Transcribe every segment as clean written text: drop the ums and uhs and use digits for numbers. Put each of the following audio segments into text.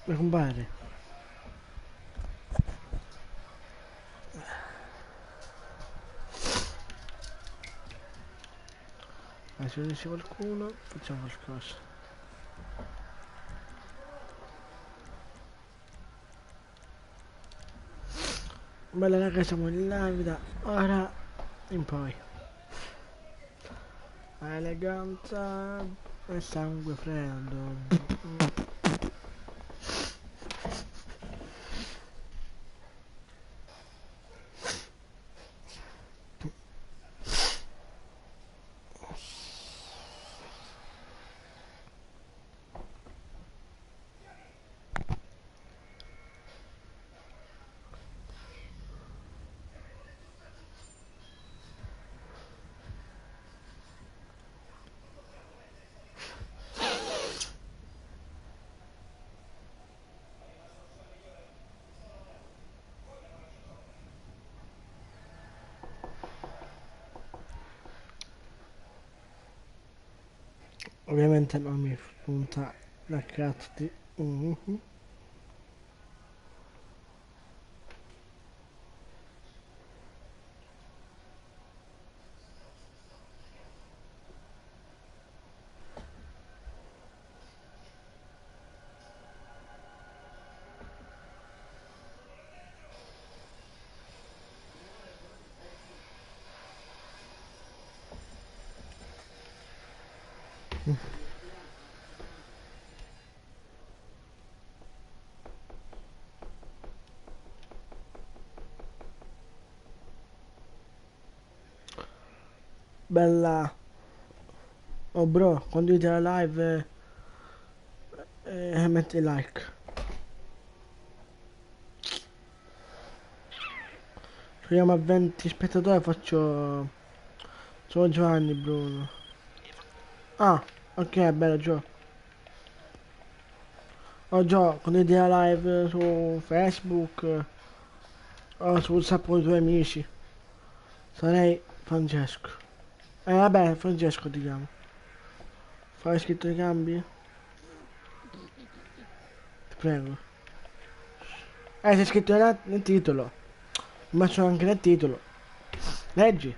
Mi compare. Se unisce qualcuno, facciamo qualcosa. Bella raga, siamo in live da ora in poi. Eleganza e sangue freddo. Ovviamente non mi spunta la cazzo di... Bella. Oh bro, condividi la live e metti like. Se arriviamo a 20 spettatori faccio... Sono Giovanni Bruno. Ah, ok, bello Gio. Oh Gio, condividi la live su Facebook o su WhatsApp con i tuoi amici. Sarei Francesco. Vabbè, Francesco ti chiamo. Fai scritto i cambi? Ti prego. C'è scritto nel titolo. Ma c'è anche nel titolo. Leggi.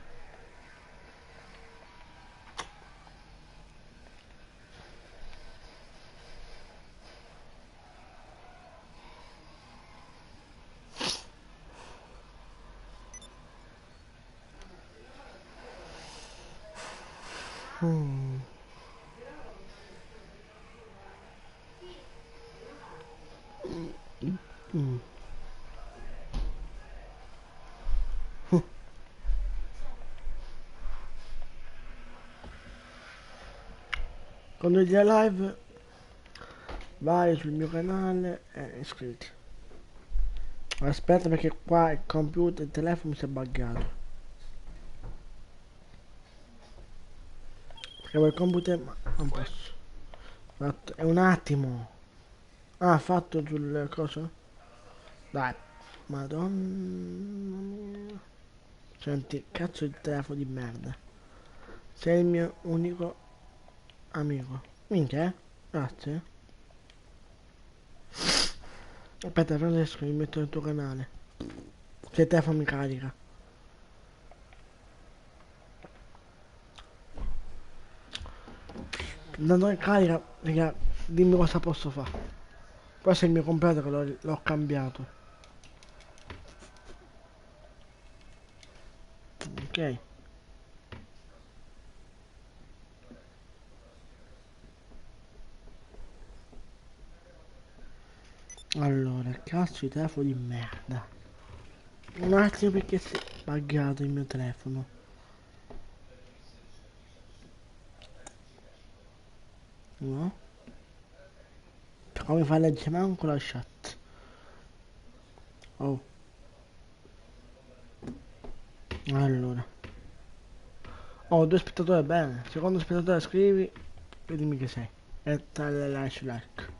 Mm. Mm. Quando vedi la live, vai sul mio canale e iscriviti. Aspetta perché qua il computer, il telefono mi si è buggato. Perché il computer ma non posso. Fatto, è un attimo. Ah, fatto sul coso? Dai. Madonna mia. Senti, cazzo il telefono di merda. Sei il mio unico amico. Minchia, eh? Grazie. Aspetta, Francesco, mi metto nel tuo canale. Se il telefono mi carica. Andando in carica, raga, dimmi cosa posso fare. Questo è il mio computer che l'ho cambiato. Ok. Allora, cazzo di telefono di merda. Un attimo perché si è buggato il mio telefono. No? Come fa a leggere manco la chat? Oh, allora. Oh, due spettatori, bene. Secondo spettatore scrivi e dimmi che sei. E te le lascio like.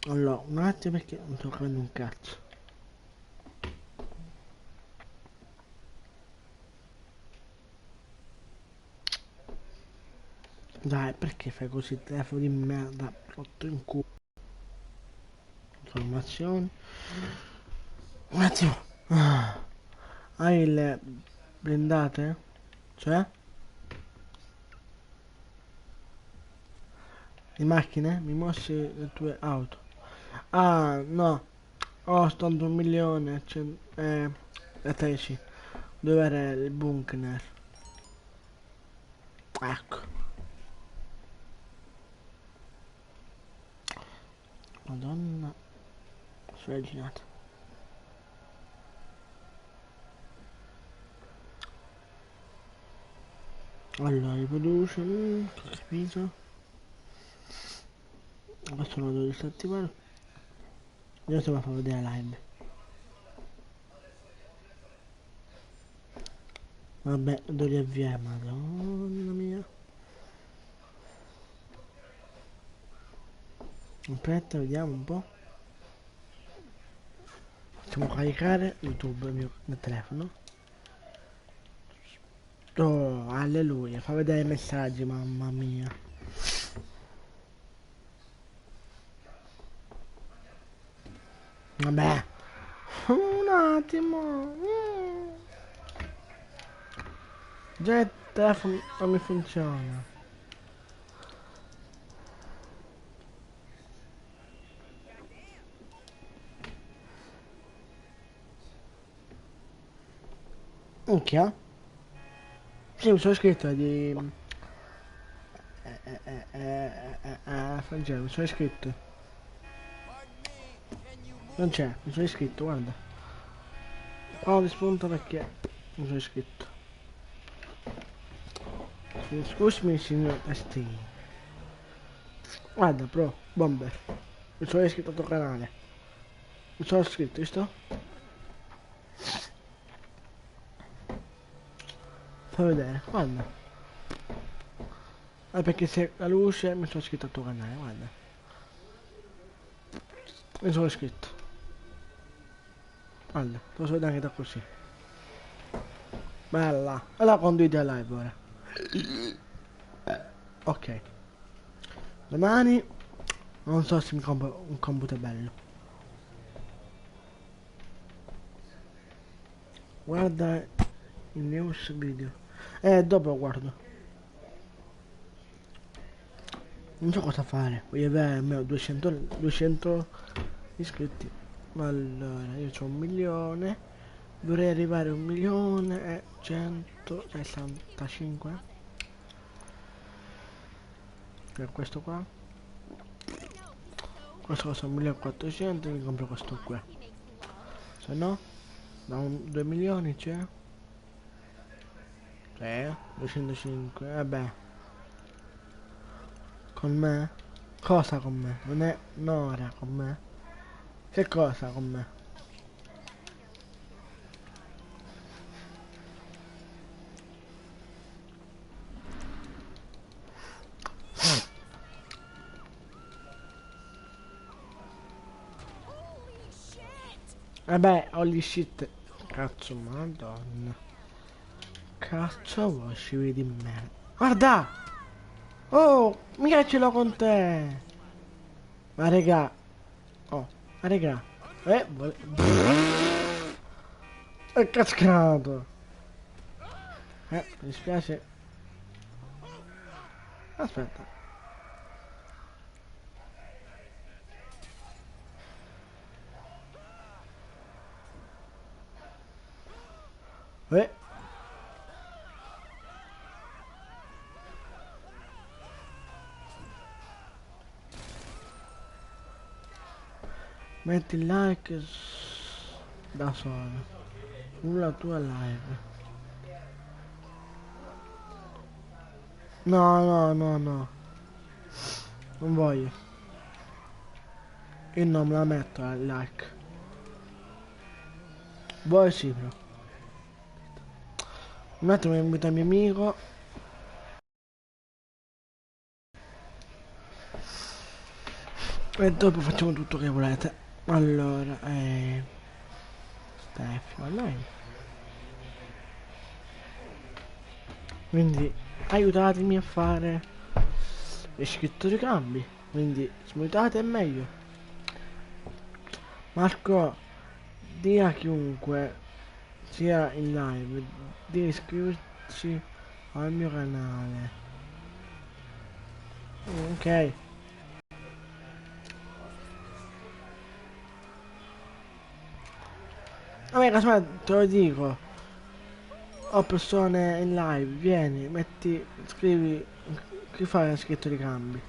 Allora, un attimo perché non sto capendo un cazzo. Dai, perché fai così? Telefono di merda, rotto in culo. Informazioni. Un attimo. Ah, hai le blindate? Cioè? Le macchine? Mi mossi le tue auto. Ah, no. Ho stanto 1 milione e 13. Dove era il bunker? Ecco. Madonna. Sverginato. Allora, riproduce. Ho capito. Questo lo devo disattivare. Adesso mi fa vedere la live. Vabbè, devo riavviare, madonna mia. Aspetta, vediamo un po'. Facciamo caricare YouTube nel telefono. Oh, alleluia, fa vedere i messaggi, mamma mia. Vabbè, un attimo. Già il telefono non mi funziona. Minchia? Sì, mi sono iscritto di... Francesco, mi sono iscritto. Non c'è, mi sono iscritto, guarda. Qua di spunto perché mi sono iscritto. Scusami signor Esti. Guarda, pro, bomber. Mi sono iscritto al tuo canale. Mi sono iscritto, visto? Fai vedere, guarda. Perché se la luce mi sono iscritto al tuo canale, guarda. Mi sono iscritto. Guarda, te lo so vedere anche da così. Bella. E la condividi a live ora. Ok. Domani non so se mi compro un computer bello. Guarda il news video. Dopo lo guardo. Non so cosa fare. Voglio avere almeno 200 iscritti. Allora, io ho 1 milione. Vorrei arrivare a 1.165. Per questo qua. Questo costa 1.400. Mi compro questo qua. Se no, da 2 milioni c'è. 205. Vabbè. Con me? Cosa con me? Non è Nora con me? Che cosa con me? Vabbè, holy shit. Cazzo, madonna. Cazzo vuoi scivoli di merda? Guarda! Oh, mica ce l'ho con te! Ma regà. Oh, ma regà. È cascato! Mi dispiace. Aspetta. Eh. Metti il like da solo. Sulla tua live. No, no, no, no. Non voglio. Io non me la metto al like. Vuoi sì, però. Un attimo mi invita il mio amico. E dopo facciamo tutto che volete. Allora, Stefano, online. Quindi aiutatemi a fare le scritture cambi. Quindi smutate è meglio. Marco, di a chiunque sia in live di iscriversi al mio canale. Ok. Vabbè, casomai te lo dico. Ho persone in live, vieni, metti, scrivi, chi fa la scritto di cambi?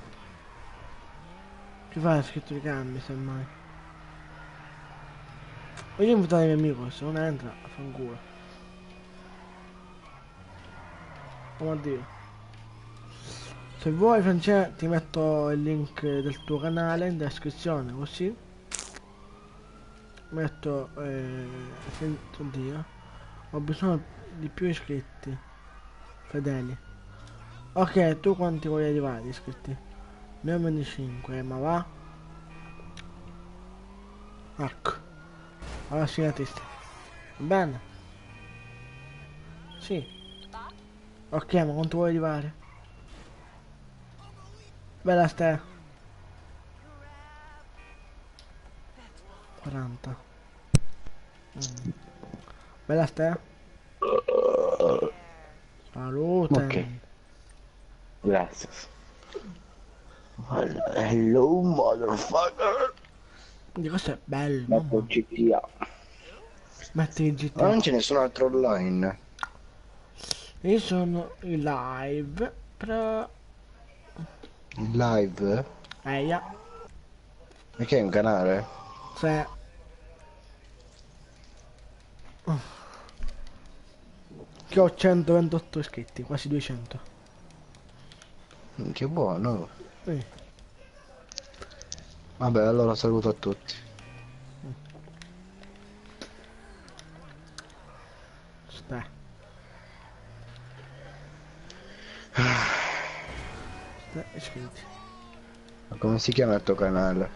Chi fa la scritto di cambi, semmai? Voglio invitare i miei amici, se non entra, fanculo. Oh Dio. Se vuoi, Francesco, ti metto il link del tuo canale in descrizione, così metto, oddio, ho bisogno di più iscritti, fedeli. Ok, tu quanti vuoi arrivare iscritti? Ne ho 25, ma va? Ecco, allora segnatisti. Bene, sì. Ok, ma quanto vuoi arrivare? Bella ste. 40. Bella ste. Salute. Ok, gracias. Hello, motherfucker. Di questo è bello, Metto mamma. GTA. Metti il Ma GTA. non ce ne sono altro online. Io sono in live, però... In live? Ja. E che è un canale? Se... Che ho 128 iscritti, quasi 200. Che buono. Sì. Vabbè, allora saluto a tutti. Ste. Ste iscritti. Ma come si chiama il tuo canale?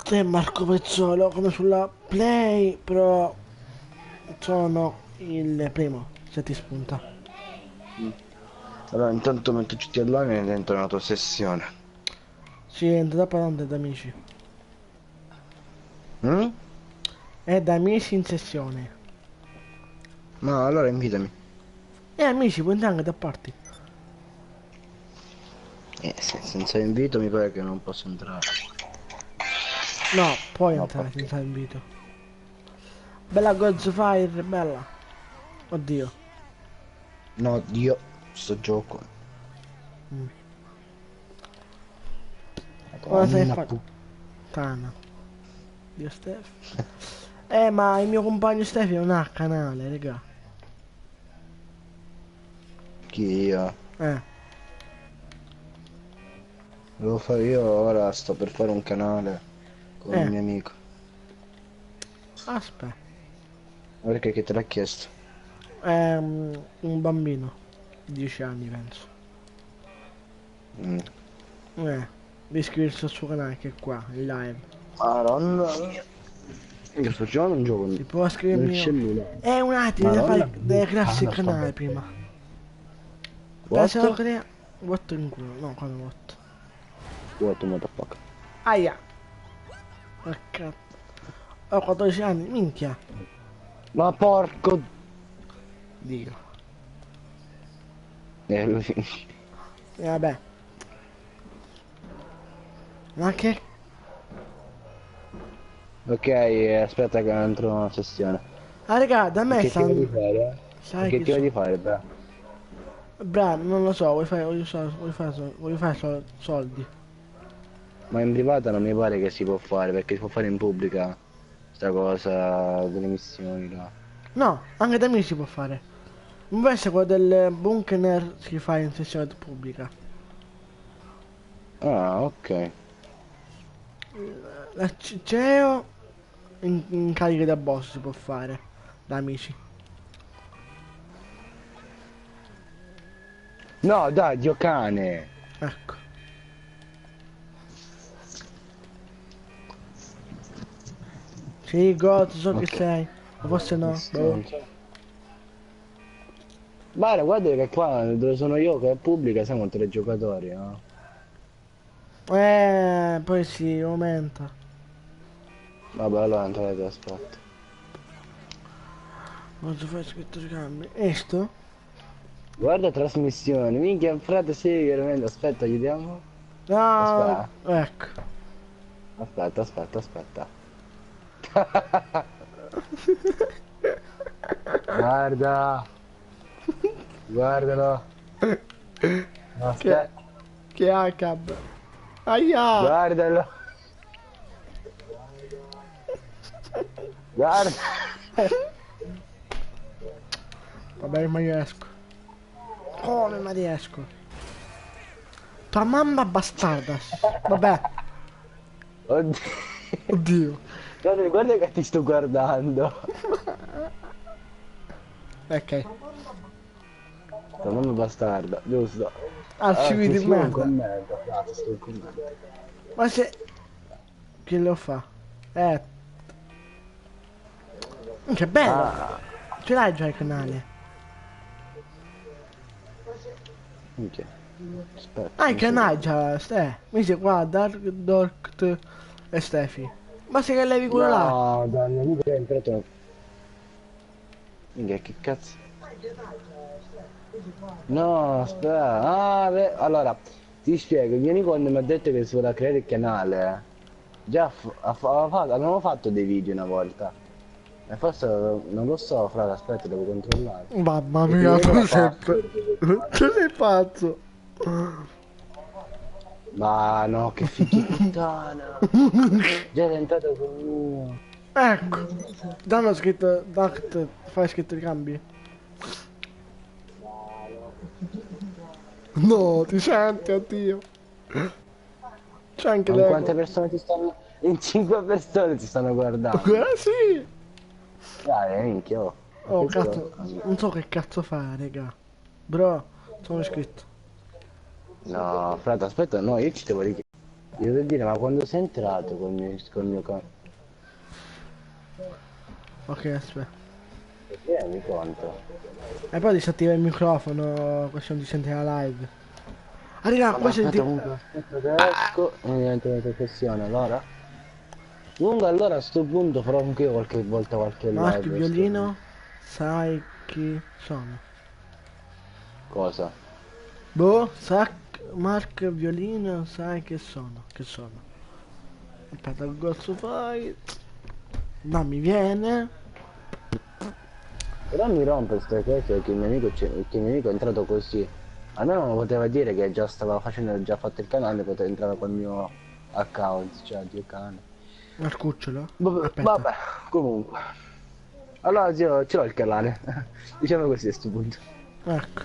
Te Marco Pezzolo, come sulla Play, però... Sono il primo, se ti spunta. Allora, intanto metto GTA online e dentro una tua sessione. Sì, entra da parlando da amici. Mm? È da amici in sessione. No, allora invitami. Amici, puoi entrare anche da parti. Senza invito mi pare che non posso entrare. No, puoi No, entrare perché? senza invito. Bella Godfire, bella. Oddio. No, Dio, sto gioco. Mm. Ora sai Madonna fare... pu... Tana. Dio Stef. Ma il mio compagno Stefi non ha canale, raga. Chi io? Eh, Devo fare io ora, sto per fare un canale con un eh, mio amico. aspetta. Ma perché che te l'ha chiesto? È un bambino. 10 anni, penso. Mm. Devi iscriversi al suo canale che è qua, in live. Madonna mia. Io sto giocando un gioco Si può nel iscrivermi io. cellulare. Un attimo, deve Madonna fare... mia. Deve crearsi il Cara sta canale bestia. prima. Aspetta, se lo What? crea... What in culo, no, come what? What motherfucker? Aia. Ma cazzo. Ho 14 anni, minchia. Ma porco... Dio. Lui... Vabbè. Ma che... Ok, aspetta che entro in una sessione. Ah, raga, da me Che ti va di stanno... fare? Sai Che chi ti va di sono? fare, beh? Bravo, non lo so, vuoi fare soldi. Ma in privata non mi pare che si può fare, perché si può fare in pubblica sta cosa delle missioni là. No, anche da me si può fare. Invece quello del bunker si fa in sessione pubblica. Ah, ok. La CEO in carica da boss si può fare. Da amici. No, dai, Dio cane! Ecco. Sì, God, so che Ok. sei. O forse no. Boh. Guarda che qua dove sono io, che è pubblica, siamo tre giocatori, no? Poi si aumenta. Vabbè, allora non te aspetta. Cosa fai scritto ricambi? E sto? Guarda trasmissione, minchia frate sì, veramente, aspetta, chiudiamo. Ah, Aspetta, ecco. aspetta. Guarda, guardalo. No, Che, aspetta, che ha cab? Aia! guardalo, guarda. Vabbè, ma riesco. Come ma riesco? Tua mamma bastardas. Vabbè, Oddio. oddio. Guarda che ti sto guardando. Ok. Tua mamma bastarda, giusto. Arcivi Ti di scrivo un merda. commento, frate, scrivo un commento. Ma se... Chi lo fa? Che bello. Ah, Ce l'hai già il canale? minchia. Aspetta, Ah, il non si canale vede. già, mi dice qua, Dark e Stefi. Basta che levi quello là. No, dal mio amico è entrato. Minchia, che cazzo? No, aspetta. Ah, allora, ti spiego. Il mio amico quando mi ha detto che si voleva creare il canale, già avevamo fatto dei video una volta. E forse, non lo so, frate, aspetta, devo controllare. Mamma E ti mia, diremo tu la sei... password. Tu sei pazzo. Ma no, che figli puttana. Già è entrato con uno. Ecco. Danno scritto... Dact, fai scritto i cambi? No, ti senti, oddio. C'è anche Ma in quante l'ego. persone ti stanno... In 5 persone ti stanno guardando. Sì. Dai, minchia, oh. Ma Oh, che cazzo. cosa? Non so che cazzo fa, raga. Bro, sono iscritto. No, frate, aspetta, no, io ci devo richiedere. Io devo dire, ma quando sei entrato col mio Ok, aspetta. Tieni conto. E poi disattiva il microfono, così non ti senti la live. Ah, raga, Vabbè, qua aspetta, senti... comunque, aspetta che esco e mi diventa una professione, allora? Comunque, allora a sto punto farò anche io qualche volta qualche Mark live, sto... Violino, sai chi sono? Cosa? Boh, Mark Violino, sai che sono? Che sono? Aspetta, il gozzo fai... Non mi viene. Però mi rompe queste cose che il mio amico, che il mio amico è entrato così. Almeno non poteva dire che già stava facendo, già fatto il canale, poteva entrare col mio account, cioè Dio cane. Al cucciolo? Vabbè, Aspetta. vabbè, comunque. Allora zio, ce l'ho il canale. Diciamo così a sto punto. Ecco.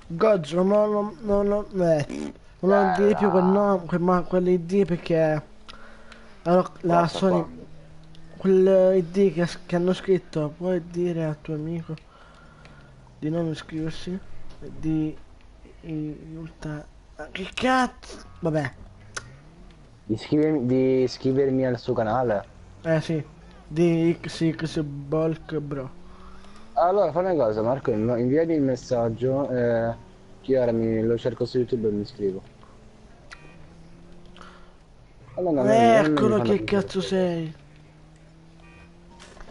Gozzo, non dire più quel nome, quell'ID perché la Cosa Sony, qua? quell'ID che hanno scritto, puoi dire al tuo amico di non iscriversi, di ultra... Che cazzo? Vabbè, Di iscrivermi al suo canale. sì, di XX Bulk Bro. Allora, fai una cosa, Marco, inviami il messaggio, che io ora lo cerco su YouTube e mi iscrivo. Allora, non mi Eccolo fanno che vedere. cazzo sei.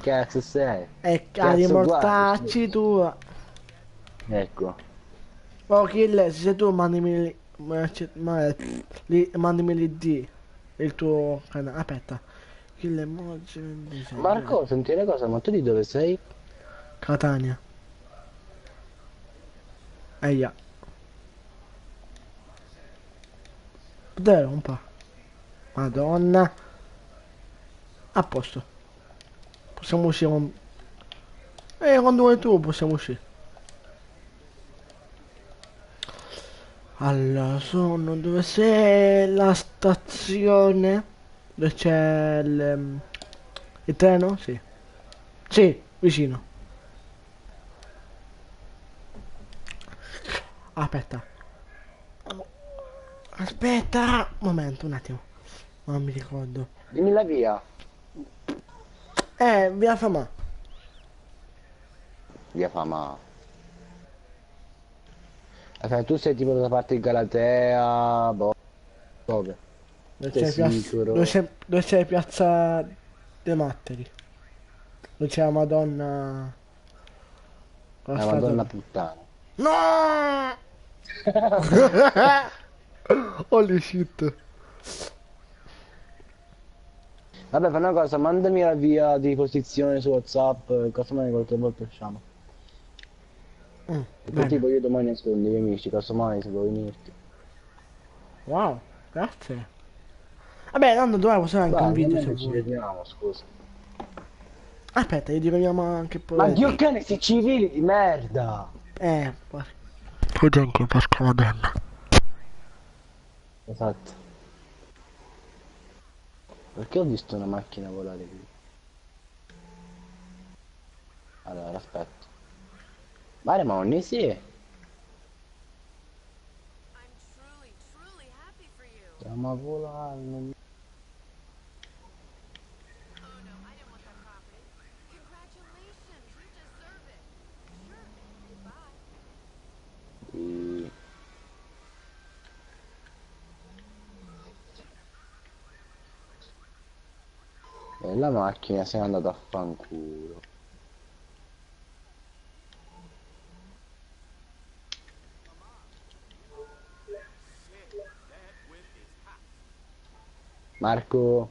Cazzo sei? E cari Cazzo guardi? mortacci tua. Ecco. Oh, Kill, se sei tu mandami, mandami l'ID, il tuo canale. Aspetta. Kill emoji 26. Marco, senti una cosa, ma tu di dove sei? Catania. Eia. Davvero un po'. Madonna. A posto. Possiamo uscire con... quando vuoi tu possiamo uscire. Allora, sono dove sei? La stazione? Dove c'è il treno? Sì. Sì, vicino. Aspetta. Aspetta. Un momento, un attimo. Non mi ricordo. Dimmi la via. Via Famà. Via Fama. Aspetta, tu sei tipo da parte di Galatea, boh, dove? Dove Sei c'è sicuro? dove c'è Piazza De Matteri? Dove c'è la Madonna con la La statua. Madonna puttana. No! Holy shit. Vabbè, fai una cosa, mandami la via di posizione su WhatsApp, casomai qualche volta usciamo. Perché Bene. tipo io domani nascondo i miei amici, casomai se vuoi venirti. Wow, grazie. Vabbè, tanto domani possiamo anche un Vai, video se veramente ci vuoi. vediamo, scusa. Aspetta, gli diveniamo anche Ma Dio poeti. cane, sti civili di merda! Porca. Scusa anche, porca madonna. Esatto. Perché ho visto una macchina volare qui? Allora, aspetta. Mare Monni, sì. Stiamo a volare. Sì. E la macchina se n'è andata a fanculo. Marco,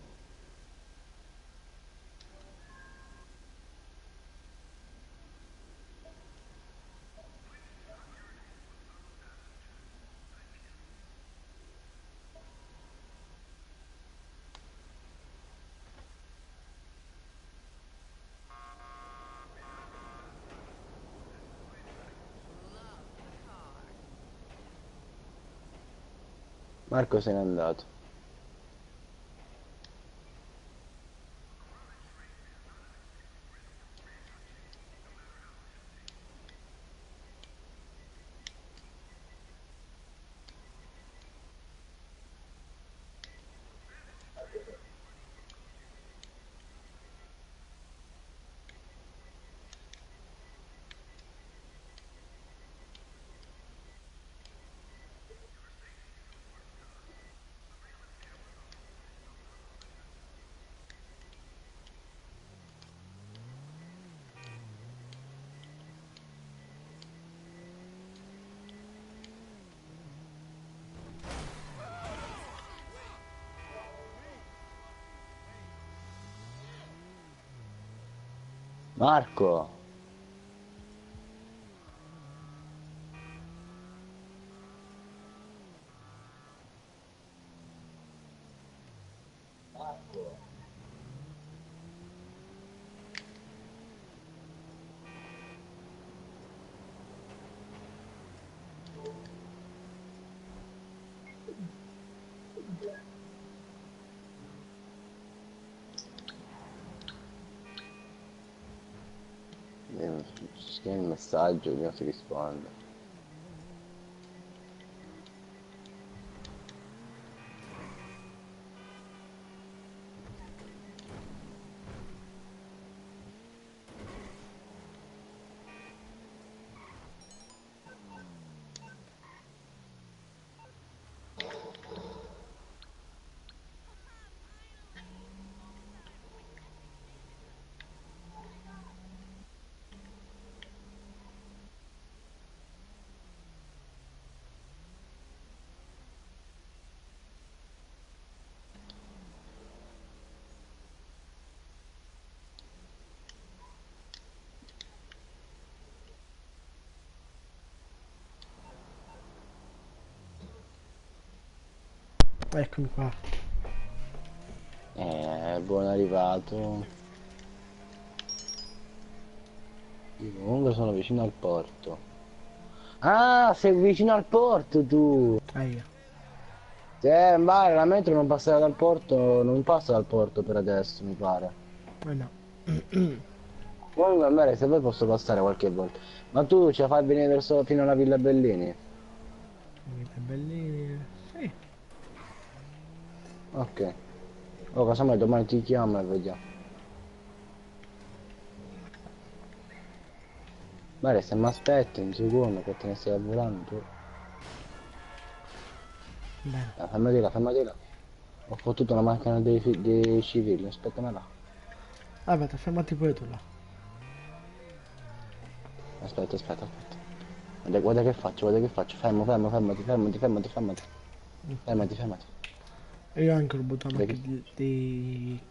Marco se n'è andato. Marco! Scrivi il messaggio, non si risponde. Eccomi qua. Buon arrivato. Io comunque sono vicino al porto. Ah, sei vicino al porto tu! Io. Vai, la metro non passerà dal porto, non passa dal porto per adesso, mi pare. Eh no. Comunque, a me se vuoi posso passare qualche volta. Ma tu ce la fai venire verso fino alla Villa Bellini? Che bellini. Sì. Ok. Oh, casomai domani ti chiamo e vediamo. Mare, se mi aspetti un secondo che te ne stai volando tu. Bene. Fermatela, fermatela. Ho fottuto una macchina dei civili, aspettamela. Aspetta, fermati pure tu là. Aspetta, aspetta, aspetta. Guarda che faccio, guarda che faccio. Fermo, fermo, fermati, fermati, fermati, fermati. Fermati, fermati. E io anche ho rubato la Guarda macchina dei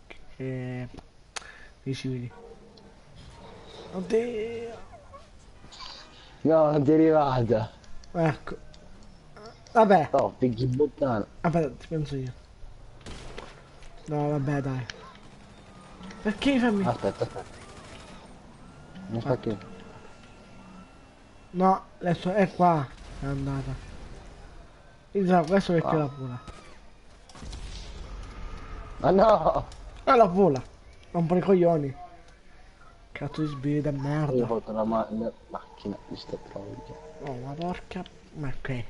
civili. Oddio. No, non ti è arrivata. Ecco. Vabbè. No, picchi puttana. Aspetta, ti penso io. No, vabbè, dai. Perché fammi? Aspetta, aspetta. Non sta Ah, qui. no, adesso è qua. È andata. Questo perché Ah. la vola. Ma no! La vola. Rompo i coglioni. Cazzo di spirito di Io ho merda. fatto la macchina di sta troia. Oh, ma porca. Ma ok.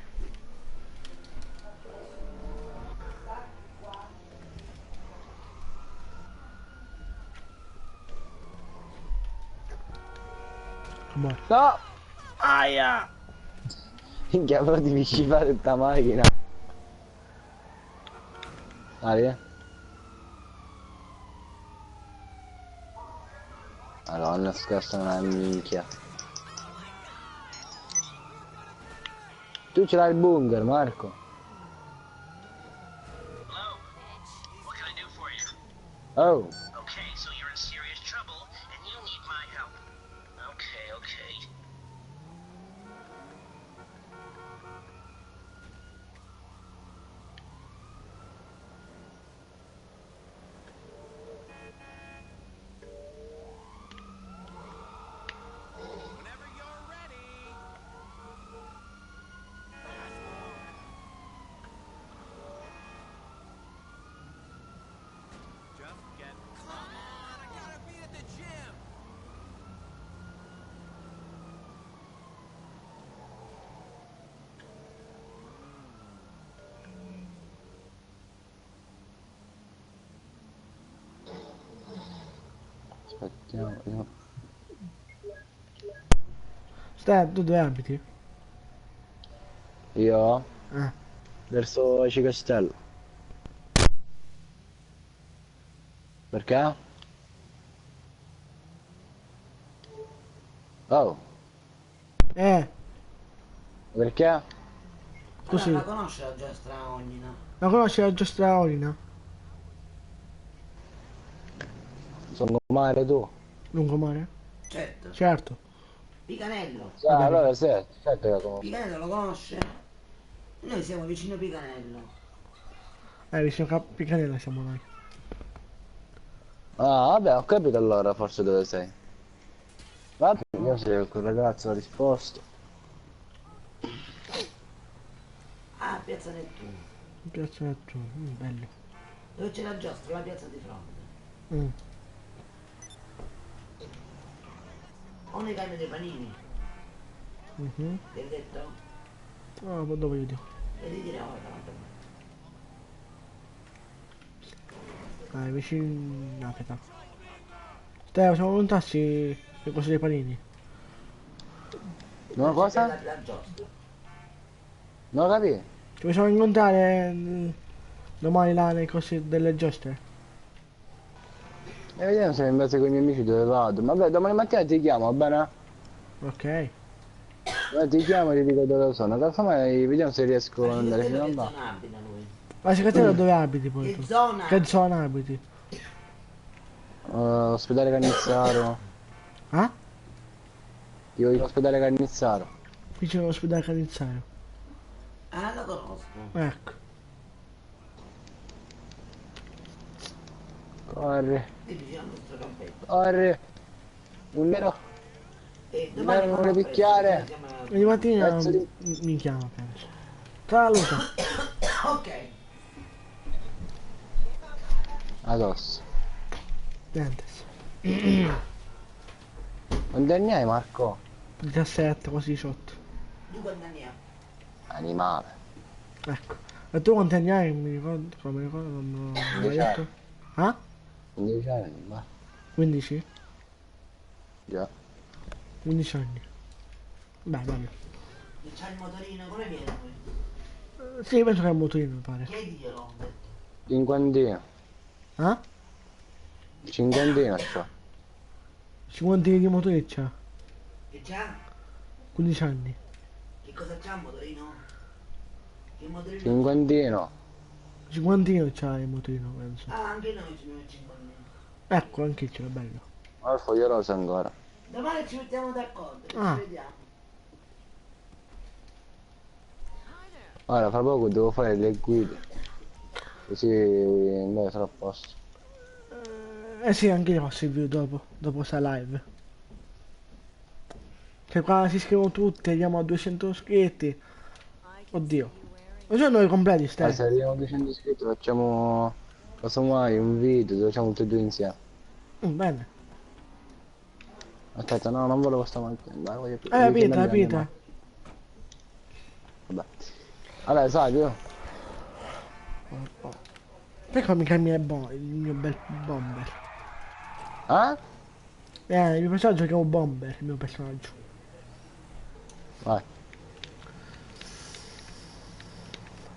Come? No! Aia! Minchia, però devi scivare questa macchina. Aria? Madonna, scherzo una minchia. Tu ce l'hai il bunker, Marco. Hello? What can I do for you? Oh, Okay, so you're in serious trouble and you need my help. Okay, okay. Whenever you're ready. Just get. Come on, I gotta be at the gym. aspettiamo. Stai, tu dove abiti? Io Ah, verso Cicastello. Perché? Oh, perché? così. Allora, la conosce la giostra ognina? La conosci la giostra Olina? Sono mare tu. Lungomare? Certo. Certo. Picanello. Sì, Vabbè. allora sì, certo che la conosco. Picanello lo conosce? Noi siamo vicino a Picanello. Vicino a Picanella siamo noi. Ah, vabbè, ho capito allora forse dove sei. Vabbè, io se quel ragazzo ha risposto. Ah, Piazza Nettuno. Piazza Nettuno, bello. Dove c'è la giostra? La piazza di fronte. Mm. O nei camion dei panini. Mhm. Ti hai detto? Ah, ma dove io dico? Vedi dire ora davanti a me. Dai, vicino. Aspetta. Stai, possiamo montarsi le cose dei panini? No, cosa? La giostra. Non lo capì? Ci possiamo incontrare domani là le cose delle giostre? E vediamo se in base con i miei amici dove vado. Vabbè, domani mattina ti chiamo, va bene? Ok. Ti chiamo e ti dico dove sono. Casomai vediamo se riesco ad Ma andare Cicatello fino a che là. zona abita lui? Ma segretario dove abiti poi Che tu? zona? Che zona abiti? Ospedale Cannizzaro. Ah? Io dico ospedale Cannizzaro. Vicino all'ospedale Canizzaio. Ah, la conosco. Ecco. Corri, È vicino al nostro campetto. corri. Un nero, E un nero domani non fanno vuole presto, picchiare. siamo Ogni mattina Pezzo di... mi chiama, penso. Saluta. Ok. Addosso. Dentes. Quanti anni hai, Marco? 17, quasi 18. Tu quanti anni hai? Animale. Ecco. E tu quanti anni hai? Mi ricordo, come mi ricordo, non l'hai 15 anni. detto? Ah? 15 anni, ma... 15? Già. 15 anni. Beh, bello. C'ha il motorino, come viene lui? Sì, penso che è un motorino, mi pare. Chiediglielo, ho detto. Cinquantina. Eh? Cinquantina c'ho. 50 di motore c'ha? Che c'ha? 15 anni. Che cosa c'ha il motorino? Che motorino? Cinquantino. 50 c'ha il motorino, penso. Ah, anche noi ci abbiamo 50. Ecco, anche ce l'ho bello. Ma il foglio rosa ancora. Domani ci mettiamo d'accordo, Ah. ci vediamo. Ora fra poco devo fare le guide. Così beh, sarò a posto. Eh sì, anche io faccio il video dopo sta live. Cioè qua si iscrivono tutti, arriviamo a 200 iscritti. Oddio. Ma sono noi completi Ma stai. se arriviamo a 200 iscritti facciamo. Casomai un video dove facciamo tutti e due insieme. Bene. Aspetta, no, non volevo sta macchina. Dai, voglio più. Capita, capita. Vabbè. Allora, sai, io. Perché mi cambia il mio bel bomber? Eh? Il mio personaggio che è un bomber, il mio personaggio. Vai.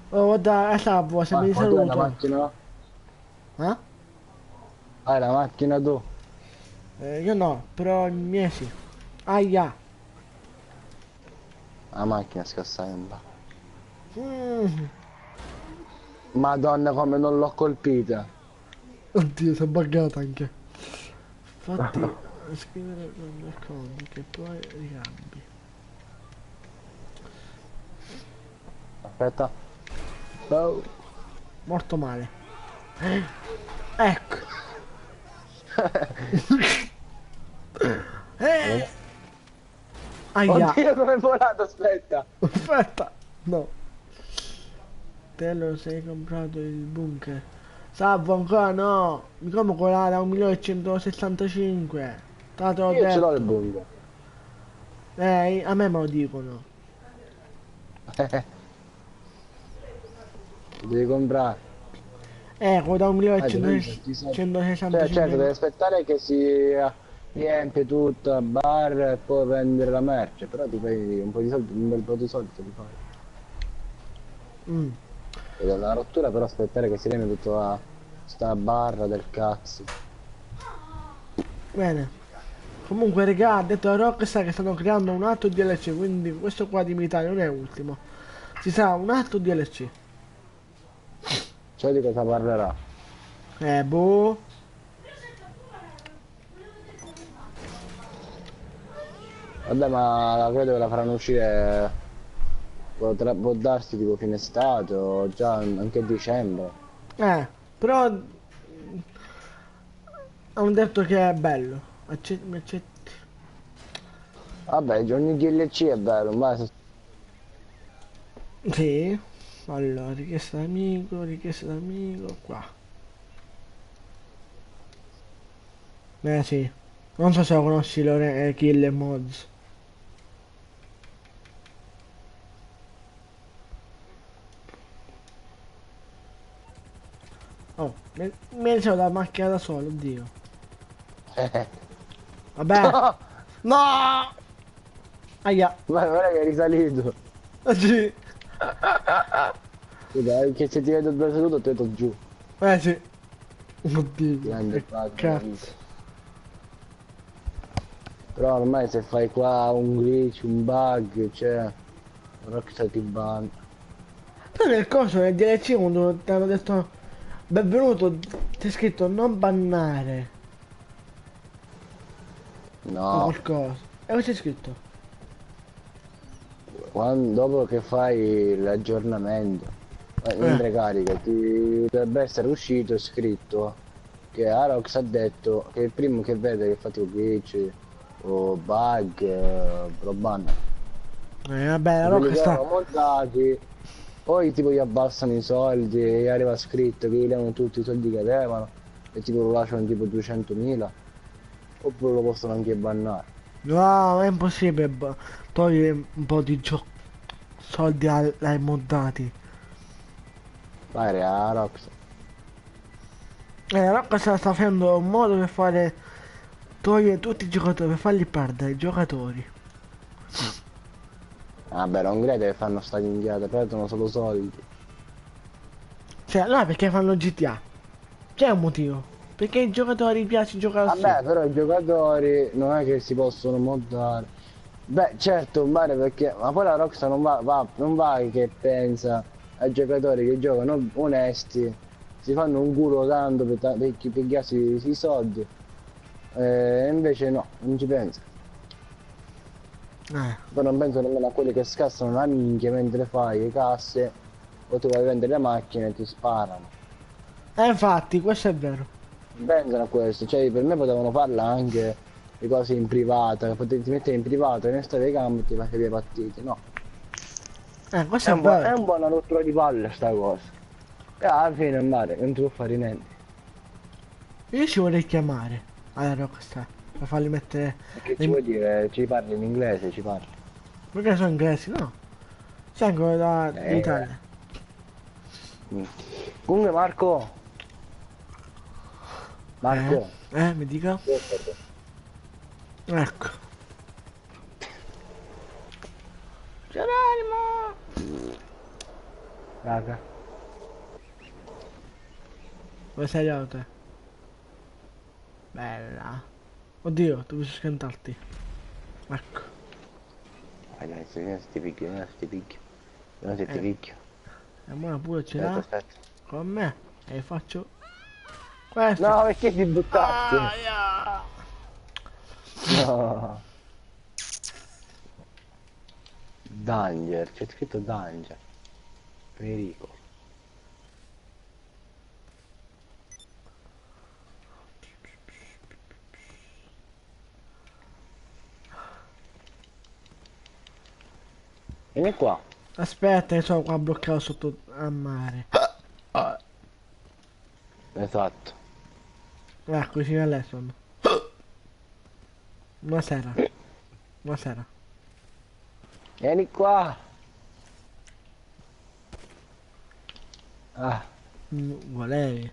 Oh, guarda, Salvo, se mi Ma tu hai la saluto. macchina? Eh? Hai la macchina tu? Io no, però i miei sì. Aia. La macchina scassata. Mm. Madonna come non l'ho colpita. Oddio, si è buggata anche. Infatti, scrivere con le cose che poi ricambi. Aspetta. Oh. Morto male. Ecco. Aia. Oddio come è volato, aspetta. Aspetta. No. Te lo sei comprato il bunker. Salvo ancora no. Mi compro quella da 1.165. Te l'ho Io ce l'ho detto. il bunga. A me lo dicono. Devi comprare. Quello da Ti serve. 1.165. Cioè, devi aspettare che si riempie tutta la barra e poi vendere la merce. Però ti fai un po' di soldi, un bel po' di soldi te li fai. Mm. Ed è una rottura però aspettare che si riempie tutta sta barra del cazzo. Bene. Comunque regà, ha detto a Rockstar che stanno creando un altro DLC, quindi questo qua di militare non è ultimo. Ci sarà un altro DLC. Cioè di cosa parlerà? Boh. Vabbè ma credo che la faranno uscire. Può darsi tipo fine estate o già anche a dicembre. Però hanno detto che è bello. Accetti. Vabbè, ogni DLC è bello, ma Sì. Allora, richiesta d'amico, qua. Sì. Non so se lo conosci Killer Mods. Oh, mi è la macchina da solo, oddio. Vabbè. No! Aia. Ma non è che è risalito. Sì. Dai, che se ti vedo da seduto ti vedo giù. Sì. Oddio. Grande Che padre. cazzo. Però ormai se fai qua un glitch, un bug, cioè Rockstar ti ban. Però nel coso, nel DLC, quando ti hanno detto benvenuto, c'è scritto non bannare o No, qualcosa. E cosa c'è scritto? dopo che fai l'aggiornamento, mentre carica, ti dovrebbe essere uscito scritto che Arox ha detto che il primo che vede che fa tipo glitch o bug lo banna. Vabbè, la Quelli Rock che sta. erano montati, poi tipo gli abbassano i soldi e arriva scritto che gli levano tutti i soldi che avevano e tipo lo lasciano tipo 200.000 oppure lo possono anche bannare. No, è impossibile togliere un po' di soldi ai moddati. Vai a Rockstar. La Rock sta facendo un modo per fare togliere tutti i giocatori, per farli perdere i giocatori. Vabbè, non credo che fanno sta minchiata, prendono solo soldi. Cioè, no, perché fanno GTA. C'è un motivo. Perché ai giocatori piace giocare Vabbè, assieme. però i giocatori non è che si possono moddare. Beh, certo, Mario perché. Ma poi la Rockstar non va che pensa ai giocatori che giocano onesti, si fanno un culo tanto per pigliarsi i soldi. E invece no, non ci pensa. Eh. Poi non penso nemmeno a quelli che scassano la minchia mentre fai le casse o tu vai a vendere le macchine e ti sparano. Infatti, questo è vero. Non pensano a questo, cioè per me potevano farla anche le cose in privata, che potevi mettere in privato e ne stavi ai campi e ti facevi le partite, no. Questo è vero. È un buona rottura di palle sta cosa. E alla fine mare, non ti può fare niente. Io ci vorrei chiamare alla Rockstar per farli mettere. Che ci vuoi dire? Ci parli in inglese, ci parli. Perché sono inglesi, no? Vengono Eh, d'Italia. mm. Comunque Marco, Mi dica? Ecco. Geronimo! raga, Dove sei arrivato te? Bella. Oddio, devi scantarti. Ecco. vai dai, se ti picchio, non ti picchio, non se ti picchio. E ora pure ce Aspetta, l'ha aspetta. con me. E faccio questo. No, perché ti buttasti? Aia. No. Danger, c'è scritto Danger. Pericolo. Vieni qua. Aspetta, che sono qua bloccato sotto a mare. Esatto. Ecco, vicino a Lesson. Buonasera. Buonasera. Vieni qua. Ah, Volevi.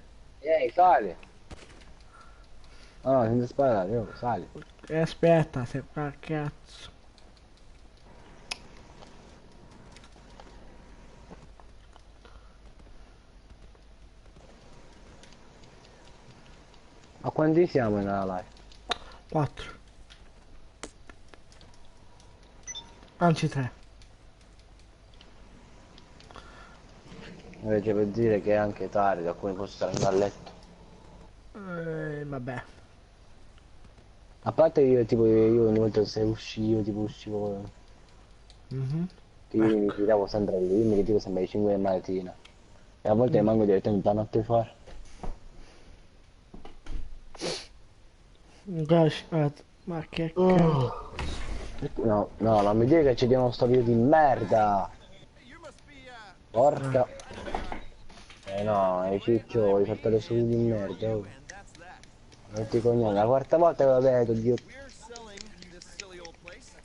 sali. No, senza sparare, io, sali. E aspetta, se qua cazzo. Ma quanti siamo nella live? 4. Anzi 3. Invece per dire che è anche tardi, alcuni possono andare a letto. Vabbè. A parte io ogni volta se uscivo, tipo uscivo, Mhm. che io mi tiravo sempre lì, io mi ritiro sempre alle 5 del mattino. E a volte rimango direttamente la notte fuori. Gosh, ma che cazzo. No, no, non mi dire che ci diano sto video di merda. Porca. No, i ciccio, hai fatto le sue di merda. Oh. Non ti coglione, la quarta volta che lo vedo, Dio.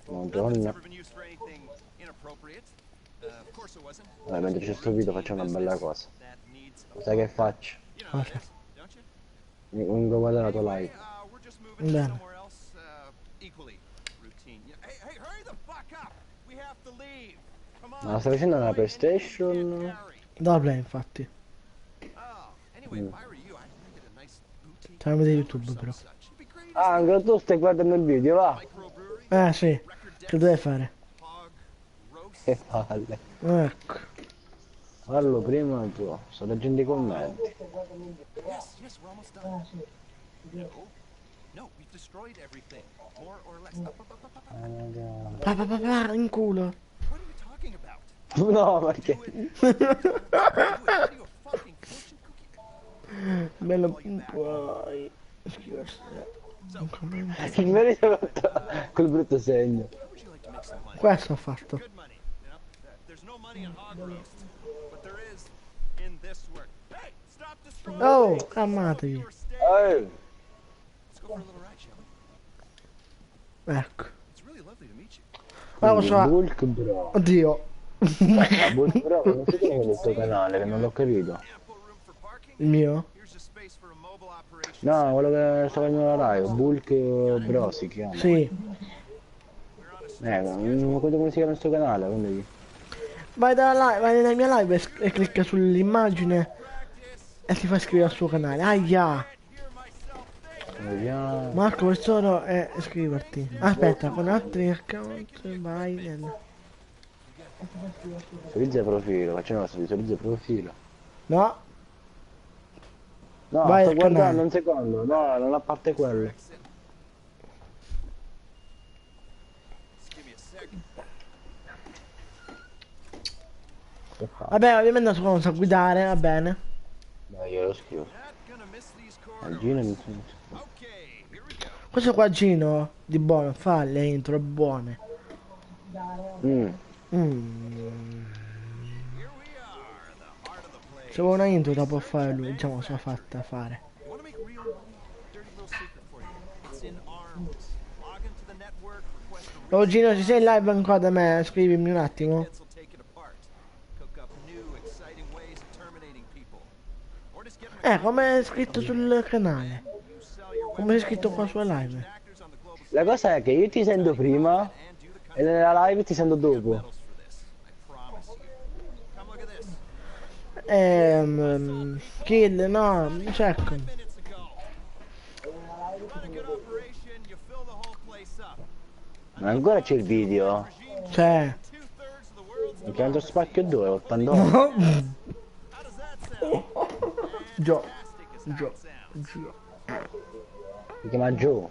Madonna. Mentre c'è sto video faccio una bella cosa. Sai che faccio? Cosa? Un guardare la tua live. Bene. Ma la stai facendo nella PlayStation? Da play, infatti. Tramite YouTube, però. Ah, anche tu stai guardando il video, va? Sì. Che devi fare? Che palle. Ecco. Fallo prima tu, sto leggendo i commenti. In culo. No, perché? Bello. Poi. Il merito quel brutto segno. Questo ho fatto. Oh, calmatevi. Ehi, Ecco. Ma lo so. Bulk bro. Oddio. Ma Bulk bro, non si chiama il tuo canale, che non l'ho capito. Il mio? No, quello che sta facendo la live, Bulk bro si chiama. Sì. Non vedo come si chiama il suo canale, quindi. Vai nella mia live e clicca sull'immagine e ti fa iscrivere al suo canale. Aia! Vediamo. Marco Persoro e iscriverti. Aspetta, con altri account vai nel... Visualizza profilo, facciamo questo, visualizza profilo. No, No, vai sto al guardando canale. un secondo, no, non a parte quello. Che fa? Vabbè, ovviamente non so guidare, va bene. Dai, io lo scrivo. Gino mi Questo qua Gino, di buono, fa le intro buone. mm. Mm. Se vuoi una intro la può fare lui, diciamo, se l'ha fatta fare. Oh Gino, ci sei in live ancora da me? Scrivimi un attimo. Come è scritto sul canale? Come è scritto qua sulla live? La cosa è che io ti sento prima e nella live ti sento dopo. Kill, no, cerco. Ma ancora c'è il video? Cioè. Perché altro spacchio 2, 89. Gio. Gio. Gio. Si chiama Joe.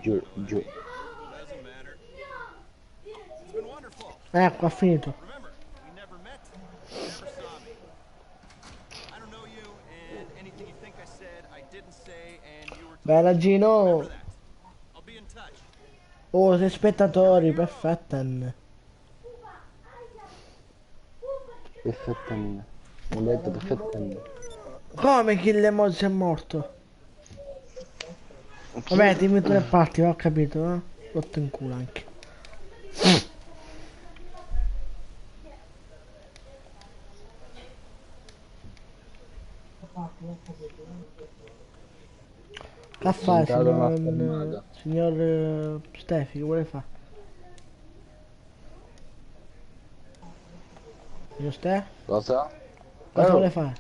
Giù, giù. Ecco, ha finito. Bella Gino. Oh, sei spettatori, perfetten. Perfettamente. Mi ha detto perfettamente. Come Kill Emoji è morto? Vabbè, ti metto le parti, ho capito, eh? Rotto in culo anche. Che fa, Sentato una signor, fermata. signor Stefi, che vuole fare? Signor Ste? Cosa? Cosa Oh, vuole fare?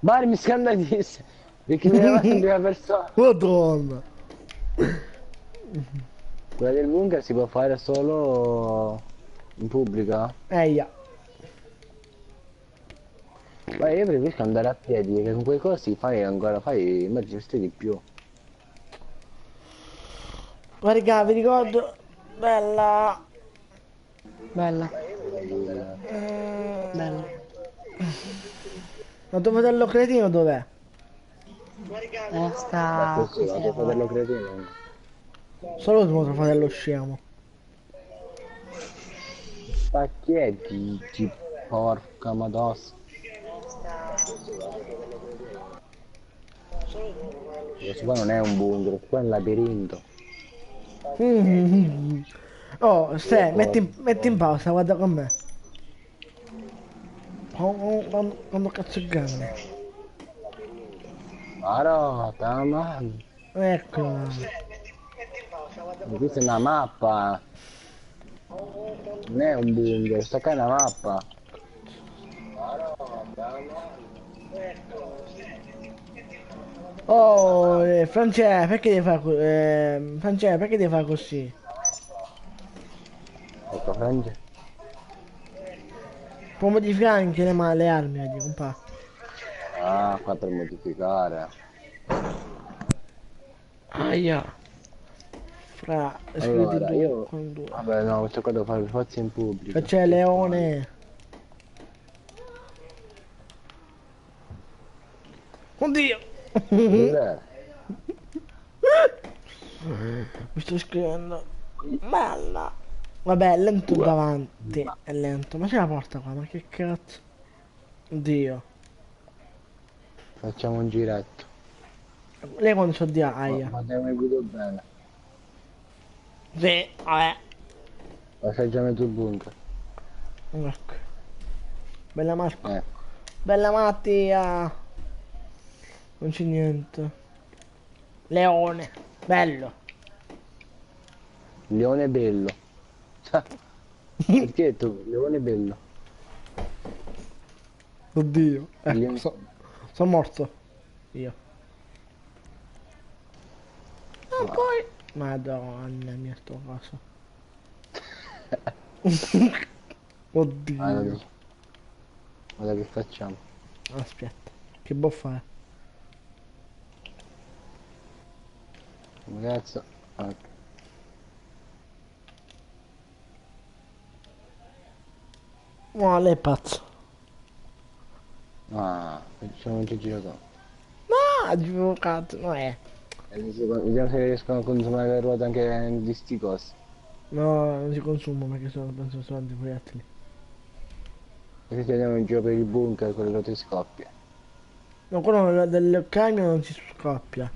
Mari mi scandalisce. Perché mi era in prima persona. Madonna! Quella del bunker si può fare solo in pubblica. Eia. Ma io preferisco andare a piedi, perché con quei cosi fai ancora, fai, immagini stai di più. Ma raga, vi ricordo... Bella! Bella. Bella. Ma tuo fratello cretino dov'è? Sta... Così, la tua fratello cretino. Solo tuo fratello scemo. Spacchietti, porca madossa. Questo qua non è un bunker, questo qua è un labirinto. Mm. Oh, Ste, metti in pausa, guarda con me. Quando cazzo è grande? Marota, man. Eccola. Questa è una mappa. Non è un bunker, questa qua è una mappa. Oh, Francesca, perché devi fare Francesca, perché devi fare così? Ecco, Frange. Può modificare anche le armi, dico un po'. Ah, qua per modificare. Aia. Fra, scriviti Allora, due io... con due. Vabbè, no, questo qua devo fare per forza in pubblico. Che c'è Leone. Oddio. Cos'è? Mi sto scrivendo. Bella. Vabbè, è lento davanti. È lento. Ma c'è la porta qua, ma che cazzo? Oddio. Facciamo un giretto. Lei quando so di aia. Facciamo il video bene. Sì, vabbè. Assaggiamo il tuo bunker. Ecco. Bella Marco. Ecco. Bella Mattia. Non c'è niente. Leone. Bello. Leone bello. Perché tu, leone bello. Oddio. Ecco, Io- sono morto. Io. Ah, Ah, poi... Madonna mia, sto caso. guarda, Oddio. guarda che facciamo. Aspetta. Che buffa è? Come cazzo? Ah, Oh, lei è pazzo. facciamo un girato. Ah, giocato. No, è. Vediamo se riescono a consumare le ruote anche di sti cosi. No, non si consuma perché sono, penso sono antiproiettili. Così ci andiamo in giro per il bunker con le ruote scoppie. No, quello del camion non si scoppia.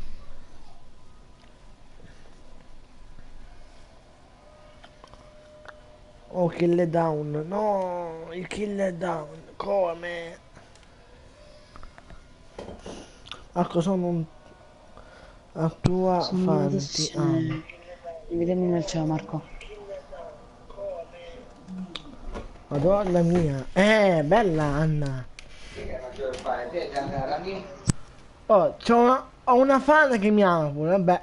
Oh, kill down. No, il kill down. Come? Ecco, sono un... a tua Sono fan, ti adesso. amo. Vediamo nel cielo, Marco. Madonna mia. Bella Anna. Oh, ho una fan che mi ama pure, vabbè.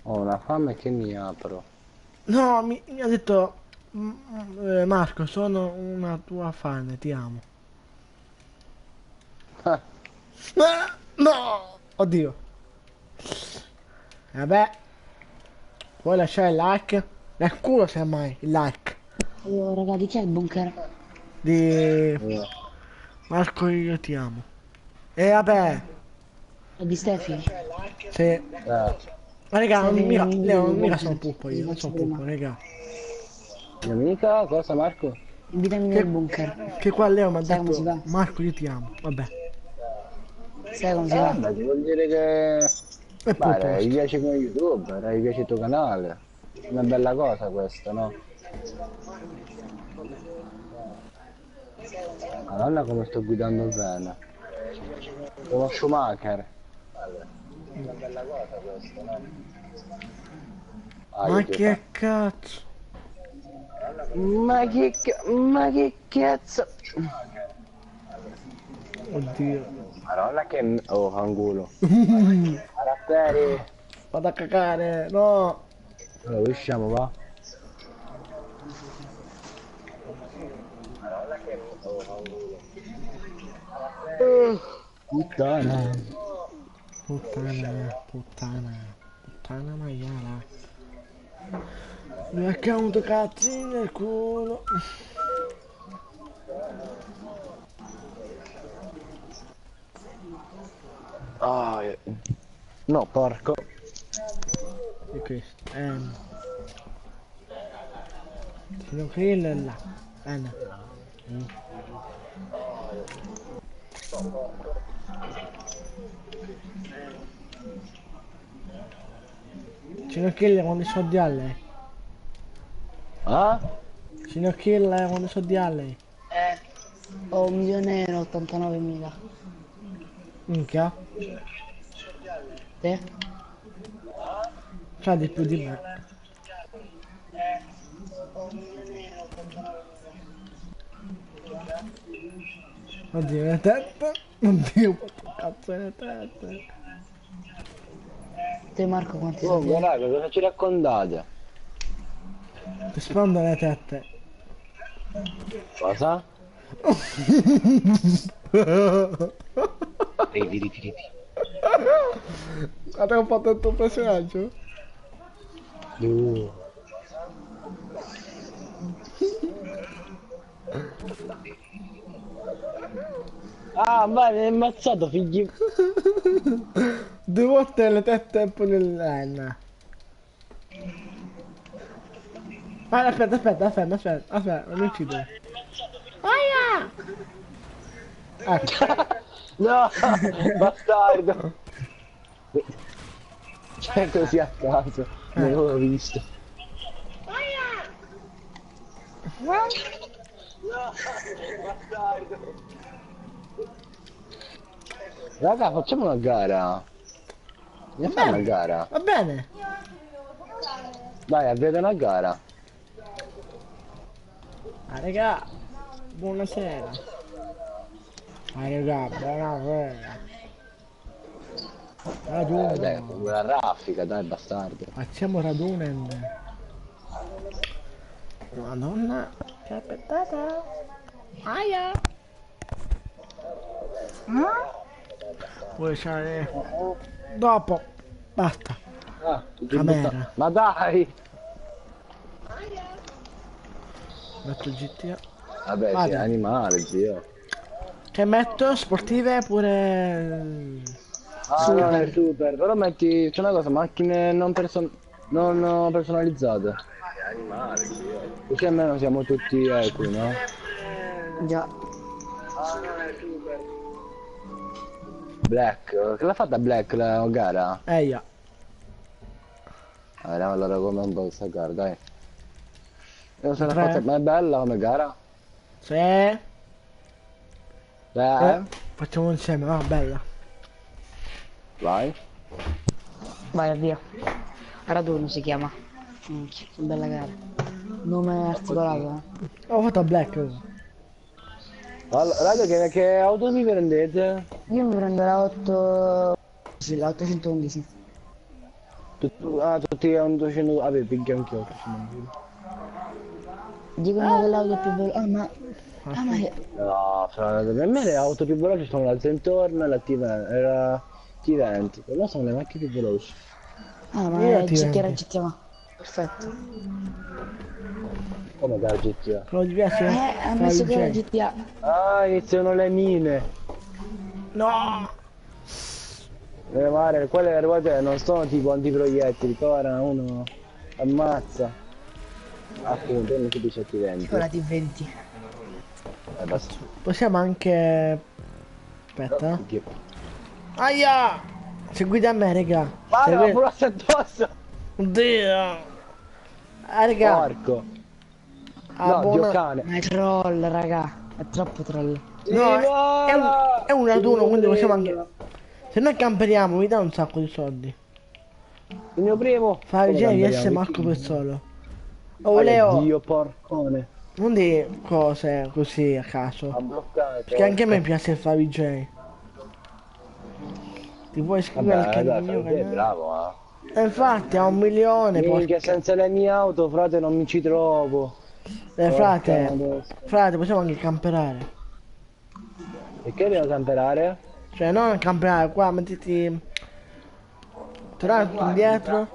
Ho una fame che mi apro. No, mi ha detto... Marco, sono una tua fan, ti amo. Ah, No! Oddio. Vabbè, puoi lasciare il like? Nel culo semmai, il like. Oh, raga, di chi è il bunker? Di eh, Marco io ti amo. E vabbè, È di Stefi? se... eh, Ma raga, Stefi, mica, mi inviti Leo, nel mica bunker, sono puppo ti io, non faccio sono prima. puppo, raga. mia amica, cosa Marco? Invitami Che, nel bunker. che qua Leo mi ha Sai come si detto, fa? Marco io ti amo, vabbè. Sai come si fa? Beh, ti vuol dire che... E poi Beh, gli posto. piace come youtuber, gli piace il tuo canale. Una bella cosa questa, no? Madonna come sto guidando bene. Sono Schumacher. Una bella cosa questa, no? Ma Io ti che cazzo? Ma che cazzo? Oddio. Madonna che... Oh, fanculo. Caratteri. Vado a cagare, no. Allora, usciamo, va? Puttana. Puttana, puttana, puttana maiala. Mi account cazzi nel culo. Ah, no, porco. Di questo. Sono kill è là. No. Sono kill quando so di a lei. Ah? Sono kill quando so di a lei. Ho 1.089.000. Minchia. Te? C'ha di più di me. Oddio, le tette. Oddio, quanto cazzo è le tette. Te Marco quanti Oh, soldi hai? raga, cosa ci raccontate? Ti sfondo le tette. Cosa? Ridi. Guarda che ho fatto il tuo personaggio. Ah, ma mi hai ammazzato, figli. Due volte le tette e poi nell'enna. Aspetta, non mi uccido. Aia! Ecco, No, bastardo. C'è così a caso, non l'avevo visto. Raga, facciamo una gara. Andiamo a fare una gara. va bene. Dai, avviate una gara. Ah, raga, buonasera. Ah, raga, buonasera. Dai, Raduno. quella raffica, dai, bastardo. Facciamo radunen. Madonna, che aspettata. Aia. Puoi usare dopo. Basta. Ah, Camera. ma dai! Metto GTA. Vabbè, sì, Vado. animale, zio. Che metto? Sportive pure... Ah, no, è super. Però metti, c'è una cosa, macchine non personalizzate. Animale, zio. Così almeno siamo tutti equi, no? Già. Black, che l'ha fatta Black la gara? Eia. Vediamo allora come un po' questa gara, dai. Io se l'ha Tre. fatta, ma è bella come gara? Sì. Facciamo insieme, ah, bella. Vai. Vai, avvia. Raduno si chiama. Che bella gara. Nome articolato, Ho fatto Black. Allora, raga, che auto mi prendete? Io mi prendo la 8... Sì, la 811. Tutti a un 200... Vabbè, picchia anche 800. Dicono che l'auto è più veloce. Ah, ma... Ah, ma... No, per me le auto più veloci sono la Zentorn e la T20. Per me sono le macchine più veloci. Ah, ma Io è ti GT era vendo. GTA. Perfetto. Come da GTA? Quello diverso Ha messo che era GTA. Ah, iniziano le mine. No! Mare, quelle ruote non sono tipo antiproiettili, ora uno ammazza. Appunto, non si dice T20. Tipo la T20. Basta. Possiamo anche... Aspetta. Aia! Seguite a me, raga. Guarda, la Segui- burrata addosso! Oddio! Ah, raga. Porco! Ah, No, buona- Dio cane! Ma è troll, raga. È troppo troll. No, è un raduno, quindi possiamo anche... Il Se noi camperiamo, mi dà un sacco di soldi. mio primo! Fa Come vicino di camperiamo? essere Marco Pezzolo. Oh, Oh, Leo, Dio porcone! non di cose così a caso. Ha bloccato! Perché anche a me piace il Favij. Ti puoi iscrivere al Vabbè, dai, mio Fabio è canale? bravo, Infatti ha 1 milione. minchia, senza le mie auto, frate, non mi ci trovo. Frate, Porca frate, possiamo anche camperare. E che devo camperare? Cioè non camperare, qua mettiti... Tornate indietro.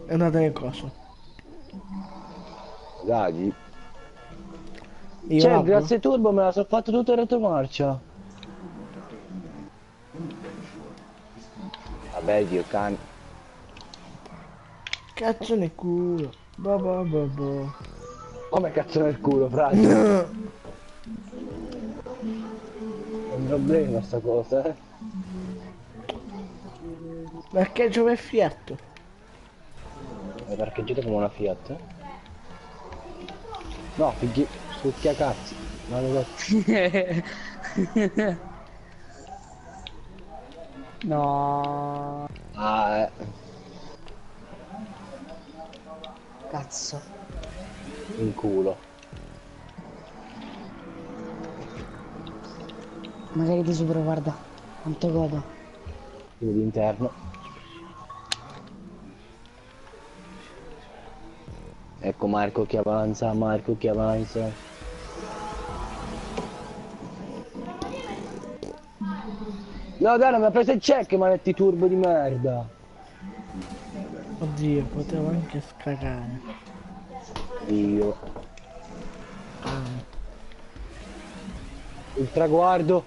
E andate nel coso. Dai, Io cioè, vado. grazie turbo me la sono fatto tutta in retromarcia. Vabbè, Dio cane. Cazzo nel culo. Boh boh boh boh. Come cazzo nel culo, frate? È un problema sta cosa, eh. Perché giove il fiatto? È parcheggiato come una Fiat? No, figli... succhia cazzo. Maledetto. No. Ah, Cazzo. in culo. Magari di sopra, guarda. Quanto godo. Quindi l'interno. Ecco Marco che avanza, Marco che avanza. No dai, non mi ha preso il check, maledetti turbo di merda. Oddio, potevo anche scagare. Dio. Ah. Il traguardo.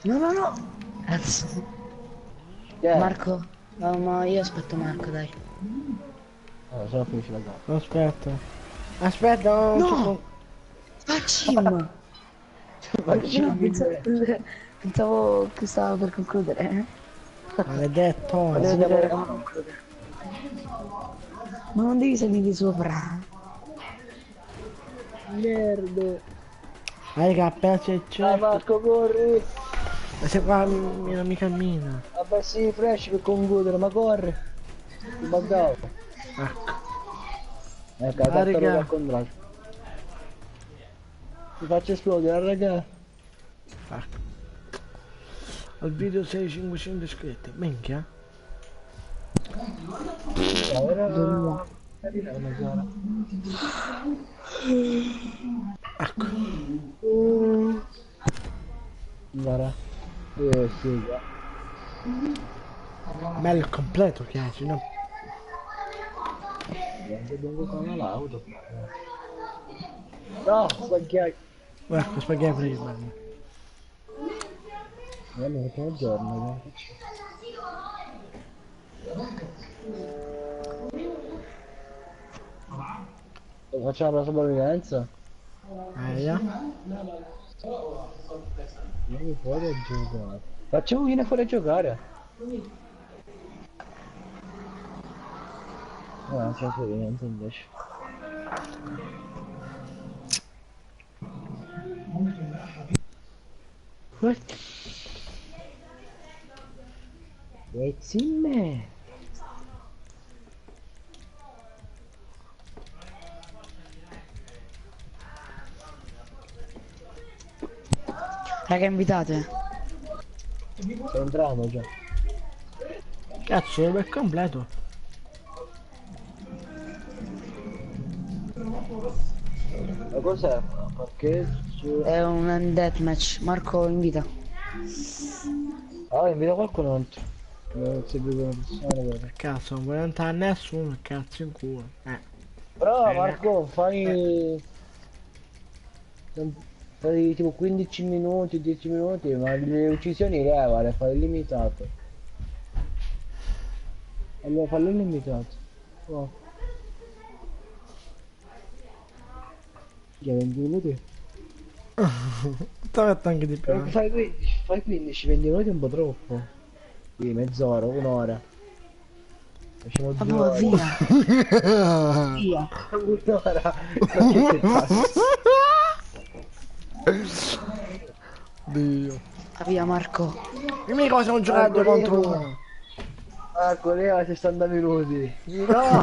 No, no, no. Cazzo. Marco. No, ma io aspetto Marco, dai. Allora, se no finisce la gara. Aspetta. Aspetta, non No! Facim! No, pensavo che stava per concludere. Maledetto. Ma non devi salire sopra. Merda. Ah, raga, appena c'è il Dai certo. Marco, corri! Ma se qua mi cammina. Vabbè sì, flash per concludere, ma corri! Ti buggavo. Ecco. Ecco, Ah, la tartaruga raga. al contrario. Ti faccio esplodere, raga. Fuck. Al video 6500 iscritti. Minchia. Era carina come zona. Ecco. Guarda. Figa. Bello il completo che hai, no? Devo con l'auto. No, spaghetti. Ecco, spaghetti prima. Non è un giorno, facciamo la sopravvivenza? Ja. Vieni fuori a giocare. Facciamo vieni fuori a giocare. No, c'è sopravvivenza invece. What? It's in me. Raga, invitate. Sto entrando già. Cazzo, è completo. Ma cos'è? Parcheggio. È un deathmatch. Marco, invita. Ah, invita qualcun altro. Non si più una persona, guarda. Cazzo, non vuoi entrare nessuno, cazzo in culo. Però Marco, fai tipo 15 minuti, 10 minuti, ma le uccisioni levale, fai limitato. Allora fallo limitato. Oh. Già 20 minuti? Ti metto anche di più. Fai 15, 20 minuti è un po' troppo. Sì, mezz'ora, un'ora. Facciamo 2 Vabbè, ore. via. Via. Un'ora. Dio. Via, Marco. Dimmi cosa stiamo giocando contro uno. Marco, leva 60 minuti. No!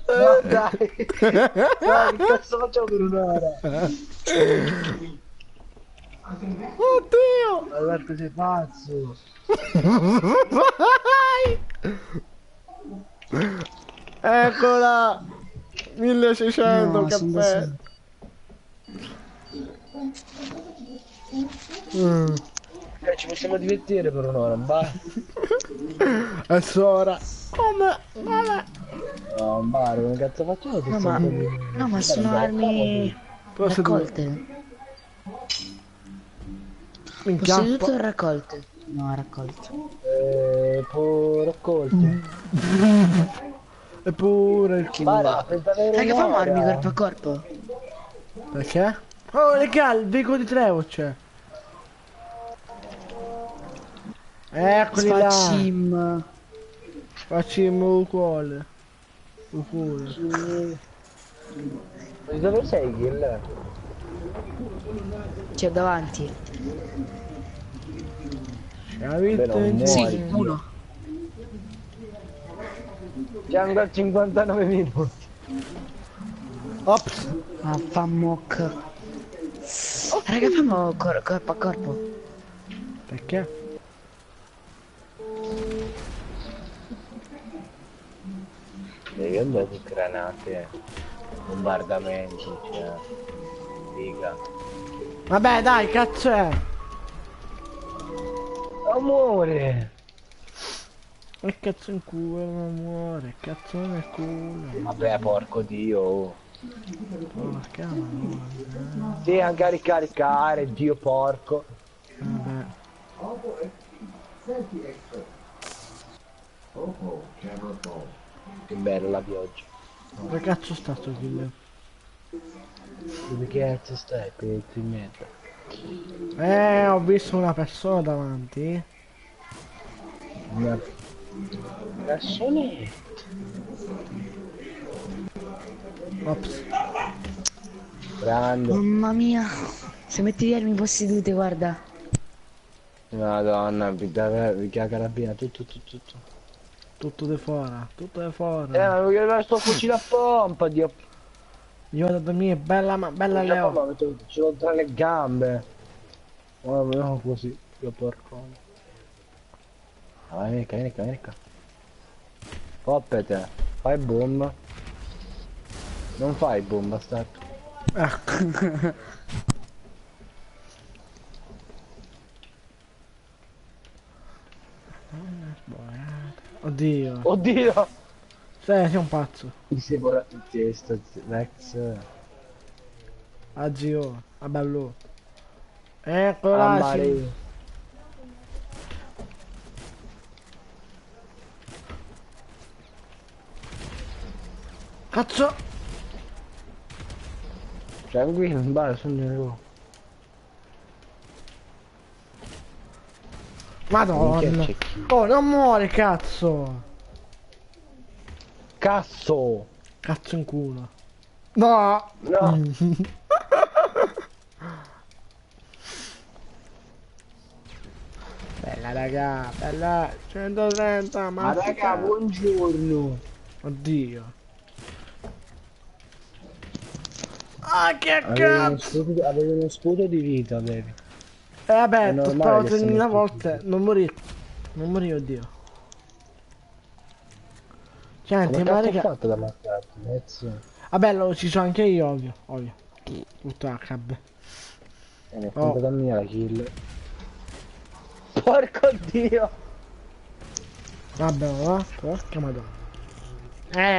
No, dai! Dai, che cazzo facciamo per un'ora? Oddio! Ma Marco sei pazzo! Eccola! 1600 No, sono da caffè. Ci possiamo divertire per un'ora, va? È sora. Come? Vabbè. No, un bar, come cazzo facciamo? No, ma, no, ma sono armi Posso dire? raccolte. Minchia. Possedute o raccolte? No, raccolte. Raccolto. Eppure il culo. Guarda, per avere Raga, famo un'ora. armi corpo a corpo. Perché? Oh, raga, il veicolo di Trevo c'è. Eccoli là. Spacim. Facciamo uguale. Uguale. Dove sei, Kill? C'è davanti. La vita Però in muori. Sì, uno. C'è ancora 59 minuti. Ops. Ah, fa mock. Raga, famo corpo a corpo. Perché? Devi andare su granate, bombardamenti, cioè, figa. Vabbè, dai, cazzo è? Amore! Che cazzo in culo, non muore, cazzo nel culo. Vabbè, porco dio. Porca madonna. Sì, anche a ricaricare, dio porco. Vabbè. Che bella la pioggia. Dove cazzo sta sto killer? Dove cazzo stai, pezzo in mezzo? Ho visto una persona davanti. Una persone. Ops. Grande. Mamma mia. Se metti via armi possedute, guarda. Madonna, vi carabina, tutto. Tutto di fuori, tutto di fuori. Ma voglio avere sto fucile a pompa, Dio. Io vado a dormire, bella, bella Fucile a Leo. pompa, ce l'ho tra le gambe. Oh, no, così, io porco. Vai, vieni qua. Poppete, fai boom. Non fai boom, bastardo. Oddio. Oddio! Sei un pazzo. Mi sei borrato in testa, Rex. Ah zio, ah bello. Eccola sì. Mare. Cazzo! Tranquillo, in bar, sono io. Madonna. Oh, non muore, cazzo. Cazzo! Cazzo in culo. No. No! Bella raga, bella. 130, Ma raga, buongiorno! Oddio. Ah, che cazzo! Avevi uno scudo di vita, avevi. Vabbè, È ti ho normale sparato che 3000 siamo volte. Non morì. Non morì, oddio. Senti, Come ma cazzo ho raga. fatto da ammazzarti, pezzo? Vabbè, lo ci sono anche io, ovvio. Ovvio. Tutto HB. E mi è puntata mia la kill. Porco dio! Vabbè, va. Porca madonna.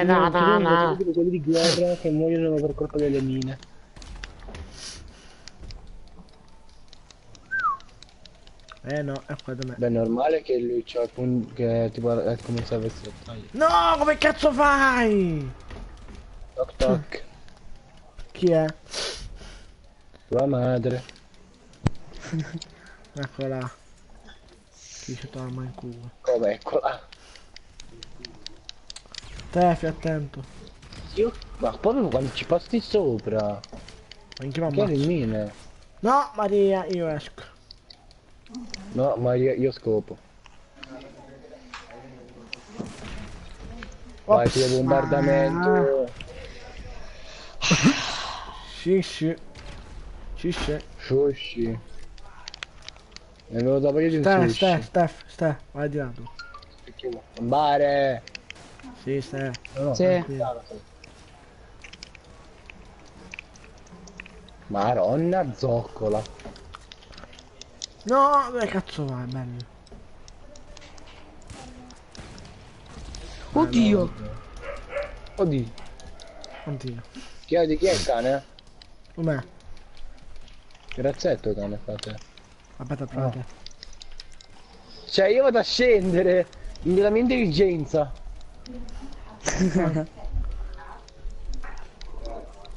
No. Quelli di guerra che muoiono per colpa delle mine. No, è qua da me. Beh, è normale che lui c'ha che tipo è come se avesse detto. No, come cazzo fai? Toc toc. Chi è? Tua madre. Eccola. Chi ci torna in culo. Come eccola. Te, fai attento. Io? Ma proprio quando ci passi sopra. Anche mamma. Che le mine? No, Maria, io esco. No, ma io scopo. Vai, Ops. ti bombardamento. Sì, sì. Sì, sì. Sushi. È venuto voglia di un sushi. Steph, vai di là tu. Bare. Sì, Steph. No, Sì. tranquillo. Maronna zoccola. No, dove cazzo vai, bello. Oddio. Oddio. Oddio. Chi è il cane? Com'è? Grazzetto cane fate. Aspetta, frate. Cioè io vado a scendere nella mia intelligenza.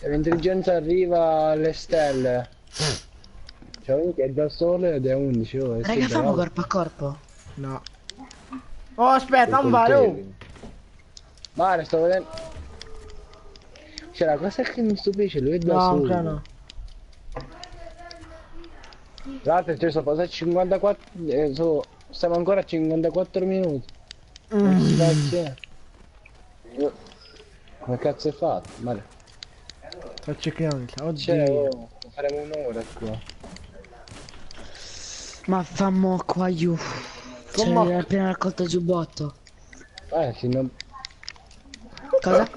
E l'intelligenza arriva alle stelle. Cioè che è da sole ed è 11 ore. Raga, famo corpo a corpo. No. Oh, aspetta, non vale, oh. Mare, sto vedendo. Cioè la cosa che mi stupisce, lui è da No, solo. ancora no. Tra l'altro ci sono passati 54. Stiamo ancora a 54 minuti. Grazie. Come cazzo hai fatto? Male. Faccio chiamare. Cioè, Oddio. faremo un'ora qua. Ma fammo qua giù. Cioè, Come? ho appena raccolto il giubbotto. Sì, non... Cosa?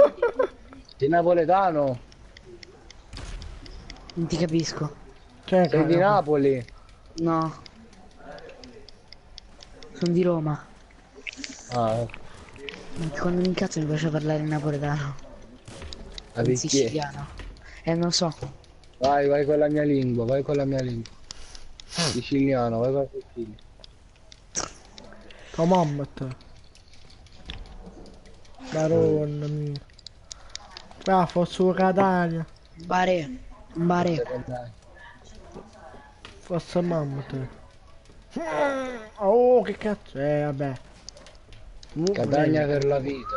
Di napoletano. Non ti capisco. Cioè, Sei di Napoli. No. Sono di Roma. Ah, Quando mi incazzo mi piace parlare in napoletano. In perché? siciliano. Non so. Vai con la mia lingua, vai con la mia lingua. Siciliano, vai con la Sicilia. Come mamma te. Baronna mia. Qua fosse un Catania. Bare. Forse mamma te. Oh, che cazzo. Vabbè. Catania per la vita.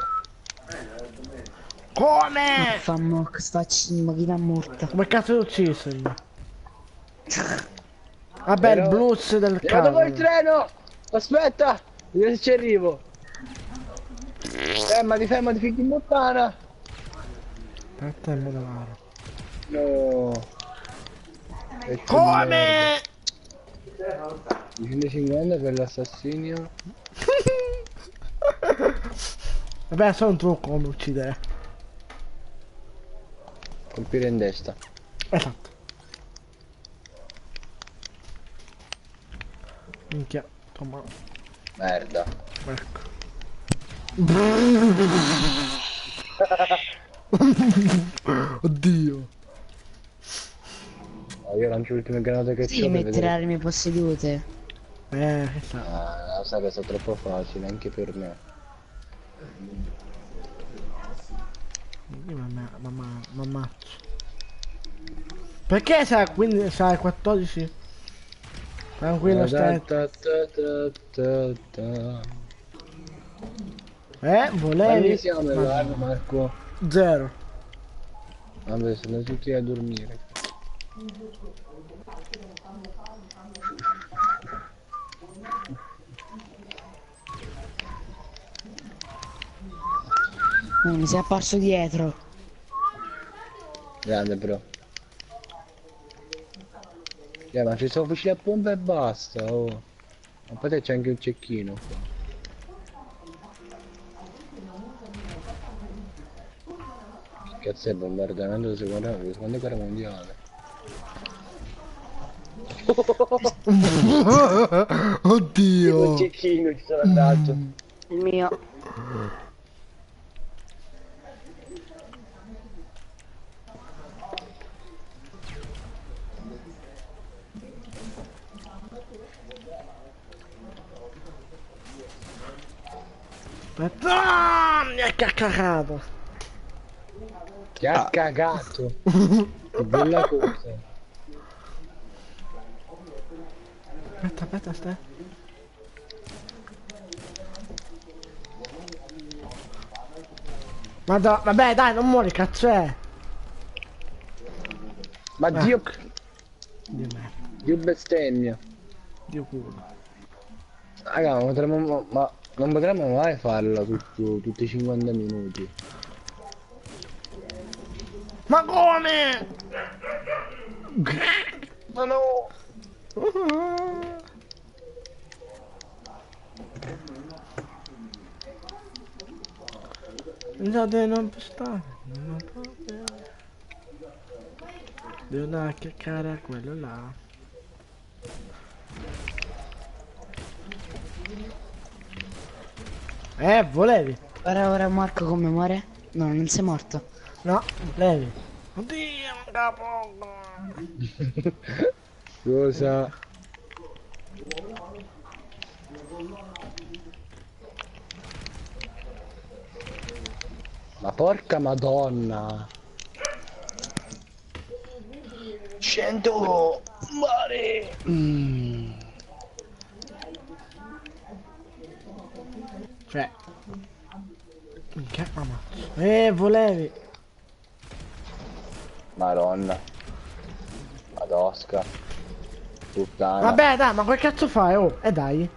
Come? Fammo che sta macchina morta. Come cazzo l'ho ucciso? Vabbè, il blues del Vado con il cavolo. treno! Aspetta! Vediamo se ci arrivo. Fermati, figli di puttana! Aspetta il modavaro. No! Come? 150 per l'assassinio. Vabbè, solo un trucco come uccidere. Colpire in destra. Esatto. Minchia, toma. Merda. Ecco. Oddio. Oh, io lancio le ultime granate che Sì, c'ho per mettere vedere. armi possedute. Che sa. Ah, sai che è troppo facile anche per me. Mamma. Perché sai, quindi sai 14? Tranquillo, stai. Quanti Volevi? siamo live, Marco? 0. Vabbè, sono tutti a dormire. Mi si è apparso dietro. Grande, bro. Ma ci sono fucili a pompa e basta, oh. Ma poi c'è anche un cecchino qua. Che cazzo è il bombardamento della seconda guerra mondiale? Oddio. Un cecchino ci sono andato. Il mio. Aspetta, mi ha caccato. Che ha cagato. Che bella cosa. Aspetta, stai. Vabbè, dai, non muori, cazzo è. Ma Dio... Dio me, Dio bestemmia. Dio culo. Raga, ma non potremmo mai farla tutti i 50 minuti. Ma come? Ma no! Pensate non stare, non proprio. Devo andare a chiacchierare a quello là. Volevi? Ora Marco come muore? No, non sei morto. No, volevi. Oddio, manca poco. Cosa? Ma porca madonna! 100 mare! Cioè. Minchia, mamma. Volevi. Madonna. Madosca. Puttana. Vabbè, dai, ma che cazzo fai? Oh, dai.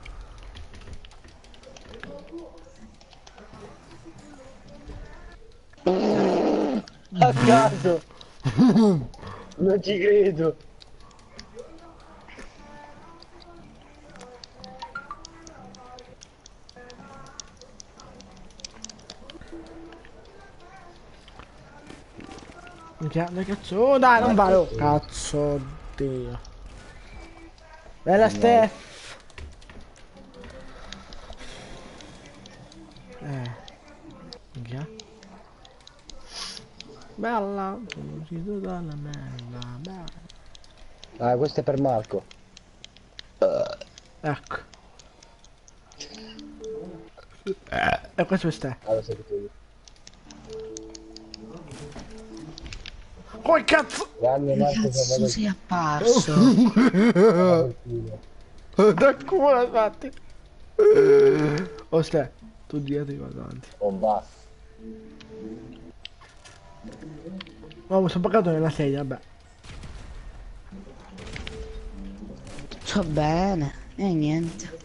A caso! Non ci credo! Minchia, dai cazzo. Oh, dai, non vale. Oh, cazzo, oddio. Bella Steph. Minchia. Bella, sono uscito dalla merda, bella. Ah, questo è per Marco. Ecco. E questo è ste. Ah, lo sai che tu. Come cazzo? Grande Marco Cazzo sei apparso? Da culo, infatti. Oh, ste, tu dietro io vado avanti. Oh, basta. Oh, mi sono pagato nella sedia, vabbè. Tutto bene. E niente.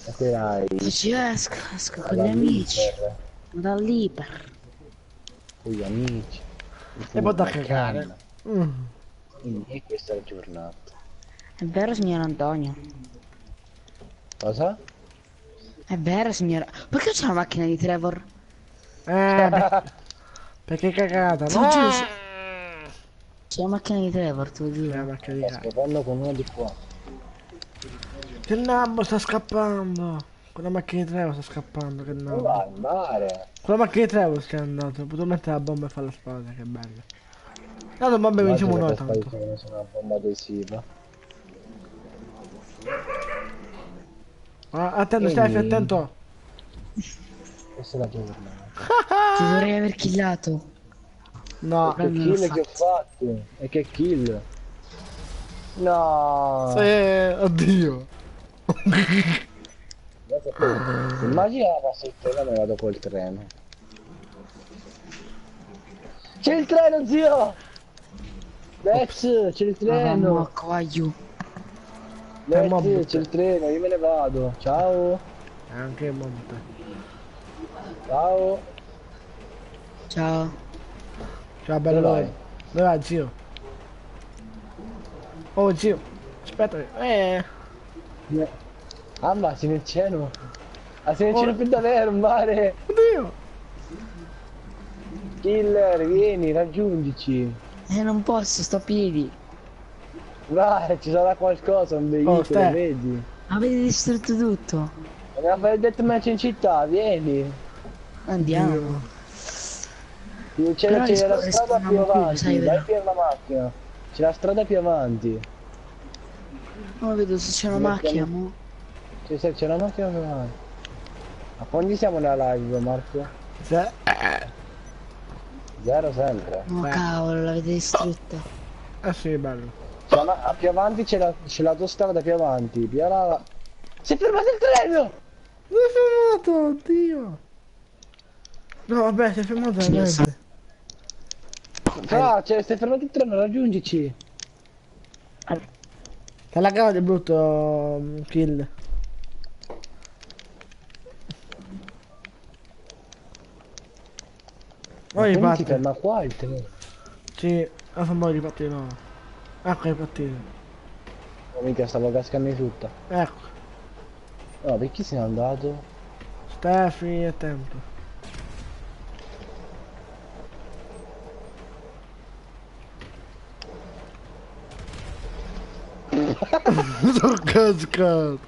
Ma che dai? Oggi esco con gli amici. Dall'iper. con gli amici. E poi da cagare. Mm. E questa è la giornata. È vero, signor Antonio? Cosa? È vero, signora. Perché c'è la macchina di Trevor? Perché cagata, Te no? lo giuro, c'è la macchina di Trevor, te lo C'è la giuro. macchina di Sta cagata. scappando con uno di qua. Che nabbo sta scappando. Con la macchina di Trevo sta scappando, che Non va nabbo. al mare. Con la macchina di Trevo stai andato. Potevo mettere la bomba e fare la spada, che bello. Tanto bombe Immagino vinciamo che noi per tanto. sparire su una bomba adesiva. Attento, E Stefi, niente. attento. Questa è la giornata. Ti dovrei aver killato. No. Che Però non l'ho kill che ho fatto. fatto? E che kill? No. Oddio. Immagina la passo il treno e me vado col treno. C'è il treno, zio! Lex, c'è il Mamma, treno! coglio. Mob Lex, c'è te. il treno, io me ne vado. Ciao! Anche mob te. Ciao! Ciao. Ciao Dove bello. vai? Dove vai, zio? Oh, zio. Aspetta. Ah, ma sei nel cielo? Ah, sei nel Oh. cielo per davvero, mare! Oddio. Killer, vieni, raggiungici! Non posso, sto a piedi. Vai, ci sarà qualcosa, un Oh, veicolo, stai. vedi? Avete distrutto tutto. Andiamo a fare il deathmatch in città, vieni! Andiamo. C'è Però c'è la strada rispawniamo più qui, lo sai, avanti, vai vero? per la macchina. C'è la strada più avanti. Non vedo se c'è una Mettiamo- macchina, mo. C'è la macchina più avanti. A quando siamo nella live, Marco? Se... Zero sempre. No, Beh. cavolo, l'avete distrutta. sì, bello. Più avanti c'è l'autostrada più avanti. Piala... Si è fermato il treno! Si è fermato, oddio. No, vabbè, si è fermato veramente. Si è fermato il treno, raggiungici. Sta laggato di brutto, kill. Ma Ora quindi si riparte. ferma qua il treno. Sì, fa un po' di ripartire no. Ecco, è ripartito. Oh, mica stavo cascando di tutta. Ecco, No, perché se n'è andato? Stefi, è tempo. Sono cascato.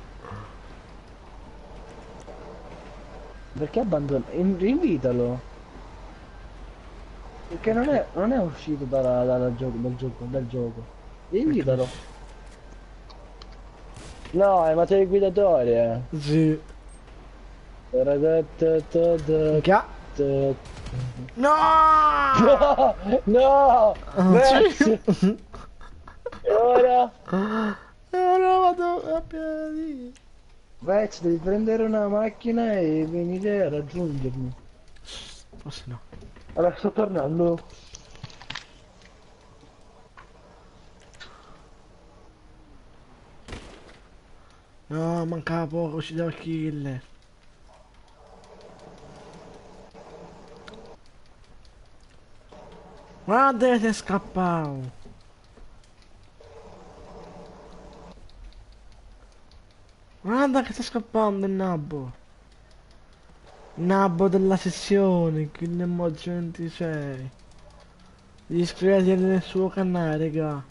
Perché abbandona? Invitalo. Perché non è uscito dal gioco. Invitalo. No, è materia guidatoria. Sì. Minchia. No! No! No! Max! Sì. E ora? E ora vado a piedi. Max, devi prendere una macchina e venire a raggiungermi. Forse no. Allora sto tornando. No, mancava poco, uscita il kill. Guarda che ti è scappato. Guarda che sta scappando il nabbo. Nabbo della sessione, kill emoji 26. Iscrivetevi nel suo canale, raga.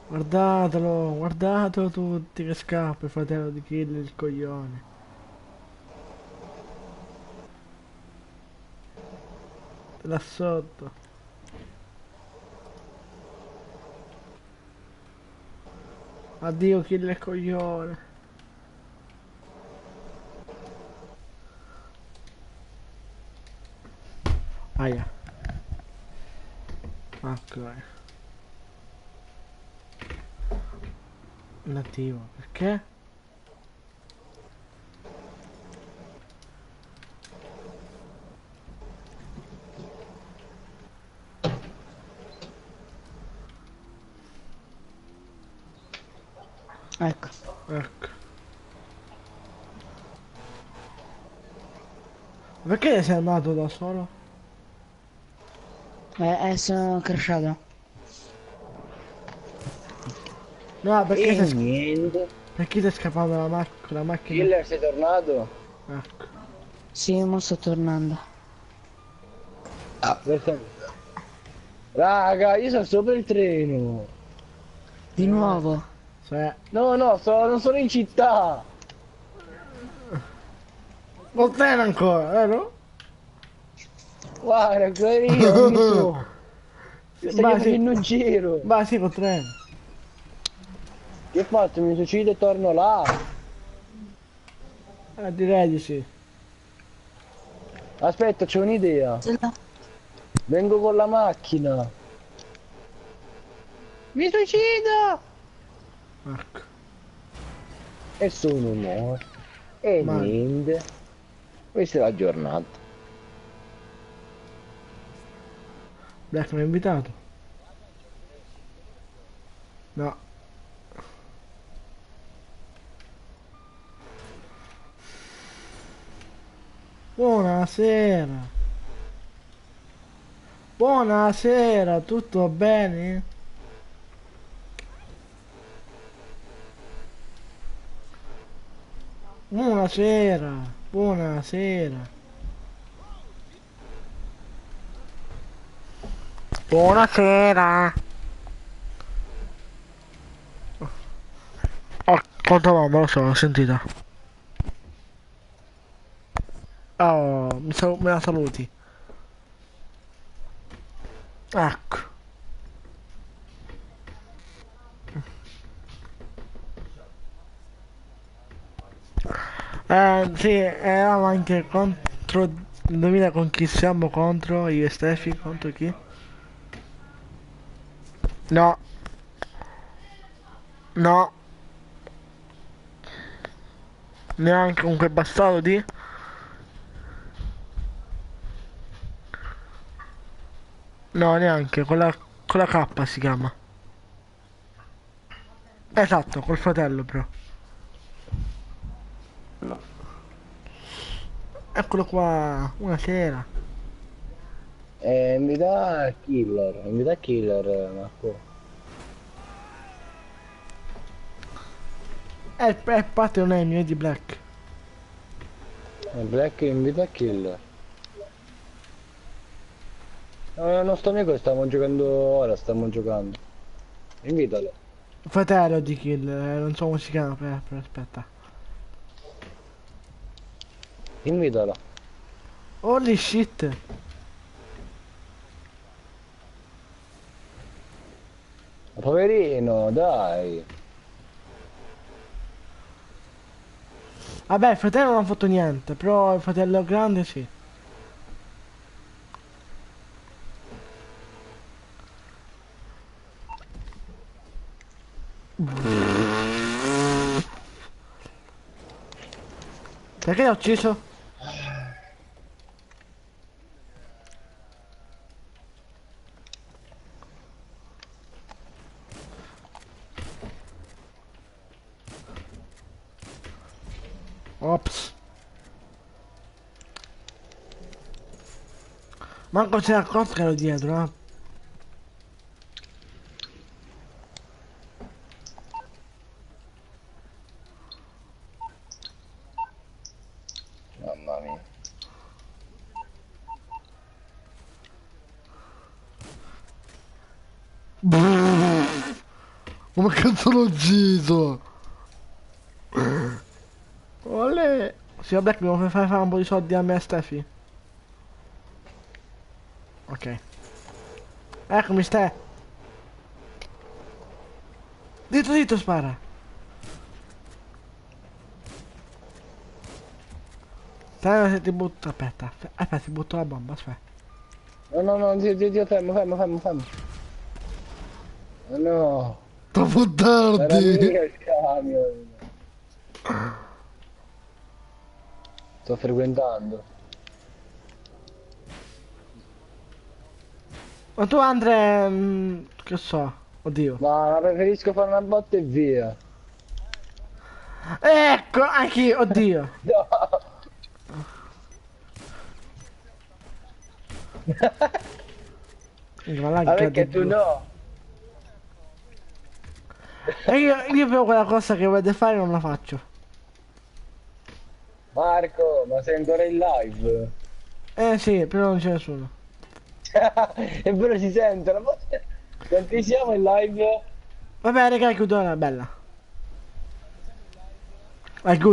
Guardatelo tutti che scappa, il fratello di Kill il coglione. Là sotto. Addio Kill il coglione. Aia. Ok. Nativo, perché? Ecco. Ecco. Perché sei andato da solo? Sono crashato. No, E niente. perché sei scappato con la macchina? Killer, sei tornato? Ecco. Sì, mo sto tornando. Dove stai? Raga, io sono sopra il treno. Di nuovo. Cioè, No, no, non sono in città. col treno ancora, vero? Guarda, io ho messo... Stai Vai, sì. facendo un giro. Vai, sì, col treno. Che faccio? Mi suicido e torno là. Direi di sì. Aspetta, c'ho un'idea. Ce l'ho. Vengo con la macchina. Mi suicido! Ecco. E sono morto. E Ma niente. Questa è la giornata. Black mi ha invitato? No. Buonasera. Buonasera, tutto bene? Buonasera. Buonasera. Buonasera. Oh, quanto va? Non lo so, l'ho sentita. Oh, me la saluti. Ecco. Sì, eravamo anche contro... Indovina con chi siamo contro? Io e Stefi, contro chi? No, no, neanche con quel bastardo di... No, neanche, con la K si chiama. Esatto, col fratello però. Eccolo qua, buonasera. Invita Killer, Marco. È parte non è mio, è di Black. Black invita Killer. No, il nostro amico stiamo giocando ora, stiamo giocando. Invitalo. Fratello di Kill, non so come si chiama, aspetta. Invitalo. Holy shit. Poverino, dai. Vabbè, il fratello non ha fatto niente, però il fratello grande sì. Perché l'ha ucciso? Ops. Manco c'era accorto che ero dietro, eh. Mamma mia. Come cazzo l'ho ucciso? Olè. Sì, vabbè, dobbiamo fare un po' di soldi a me e a Steffi. Ok. Eccomi, Ste. Dito, spara. Te se ti butto... Aspetta, ti butto la bomba, aspetta. No, no, no, Dio, fermo. Oh, no. Troppo Era tardi. mio il camion. Sto frequentando. Ma tu Andre... che so. Oddio. Ma preferisco fare una botta e via. Ecco, anch'io, oddio. No. Ma là, Ma che perché tu no? E io però quella cosa che volete fare non la faccio. Marco, ma sei ancora in live? Eh sì, però non c'è nessuno. È vero, si sentono. Quanti siamo in live? Vabbè, raga, chiudo una bella. Vai, chiudo.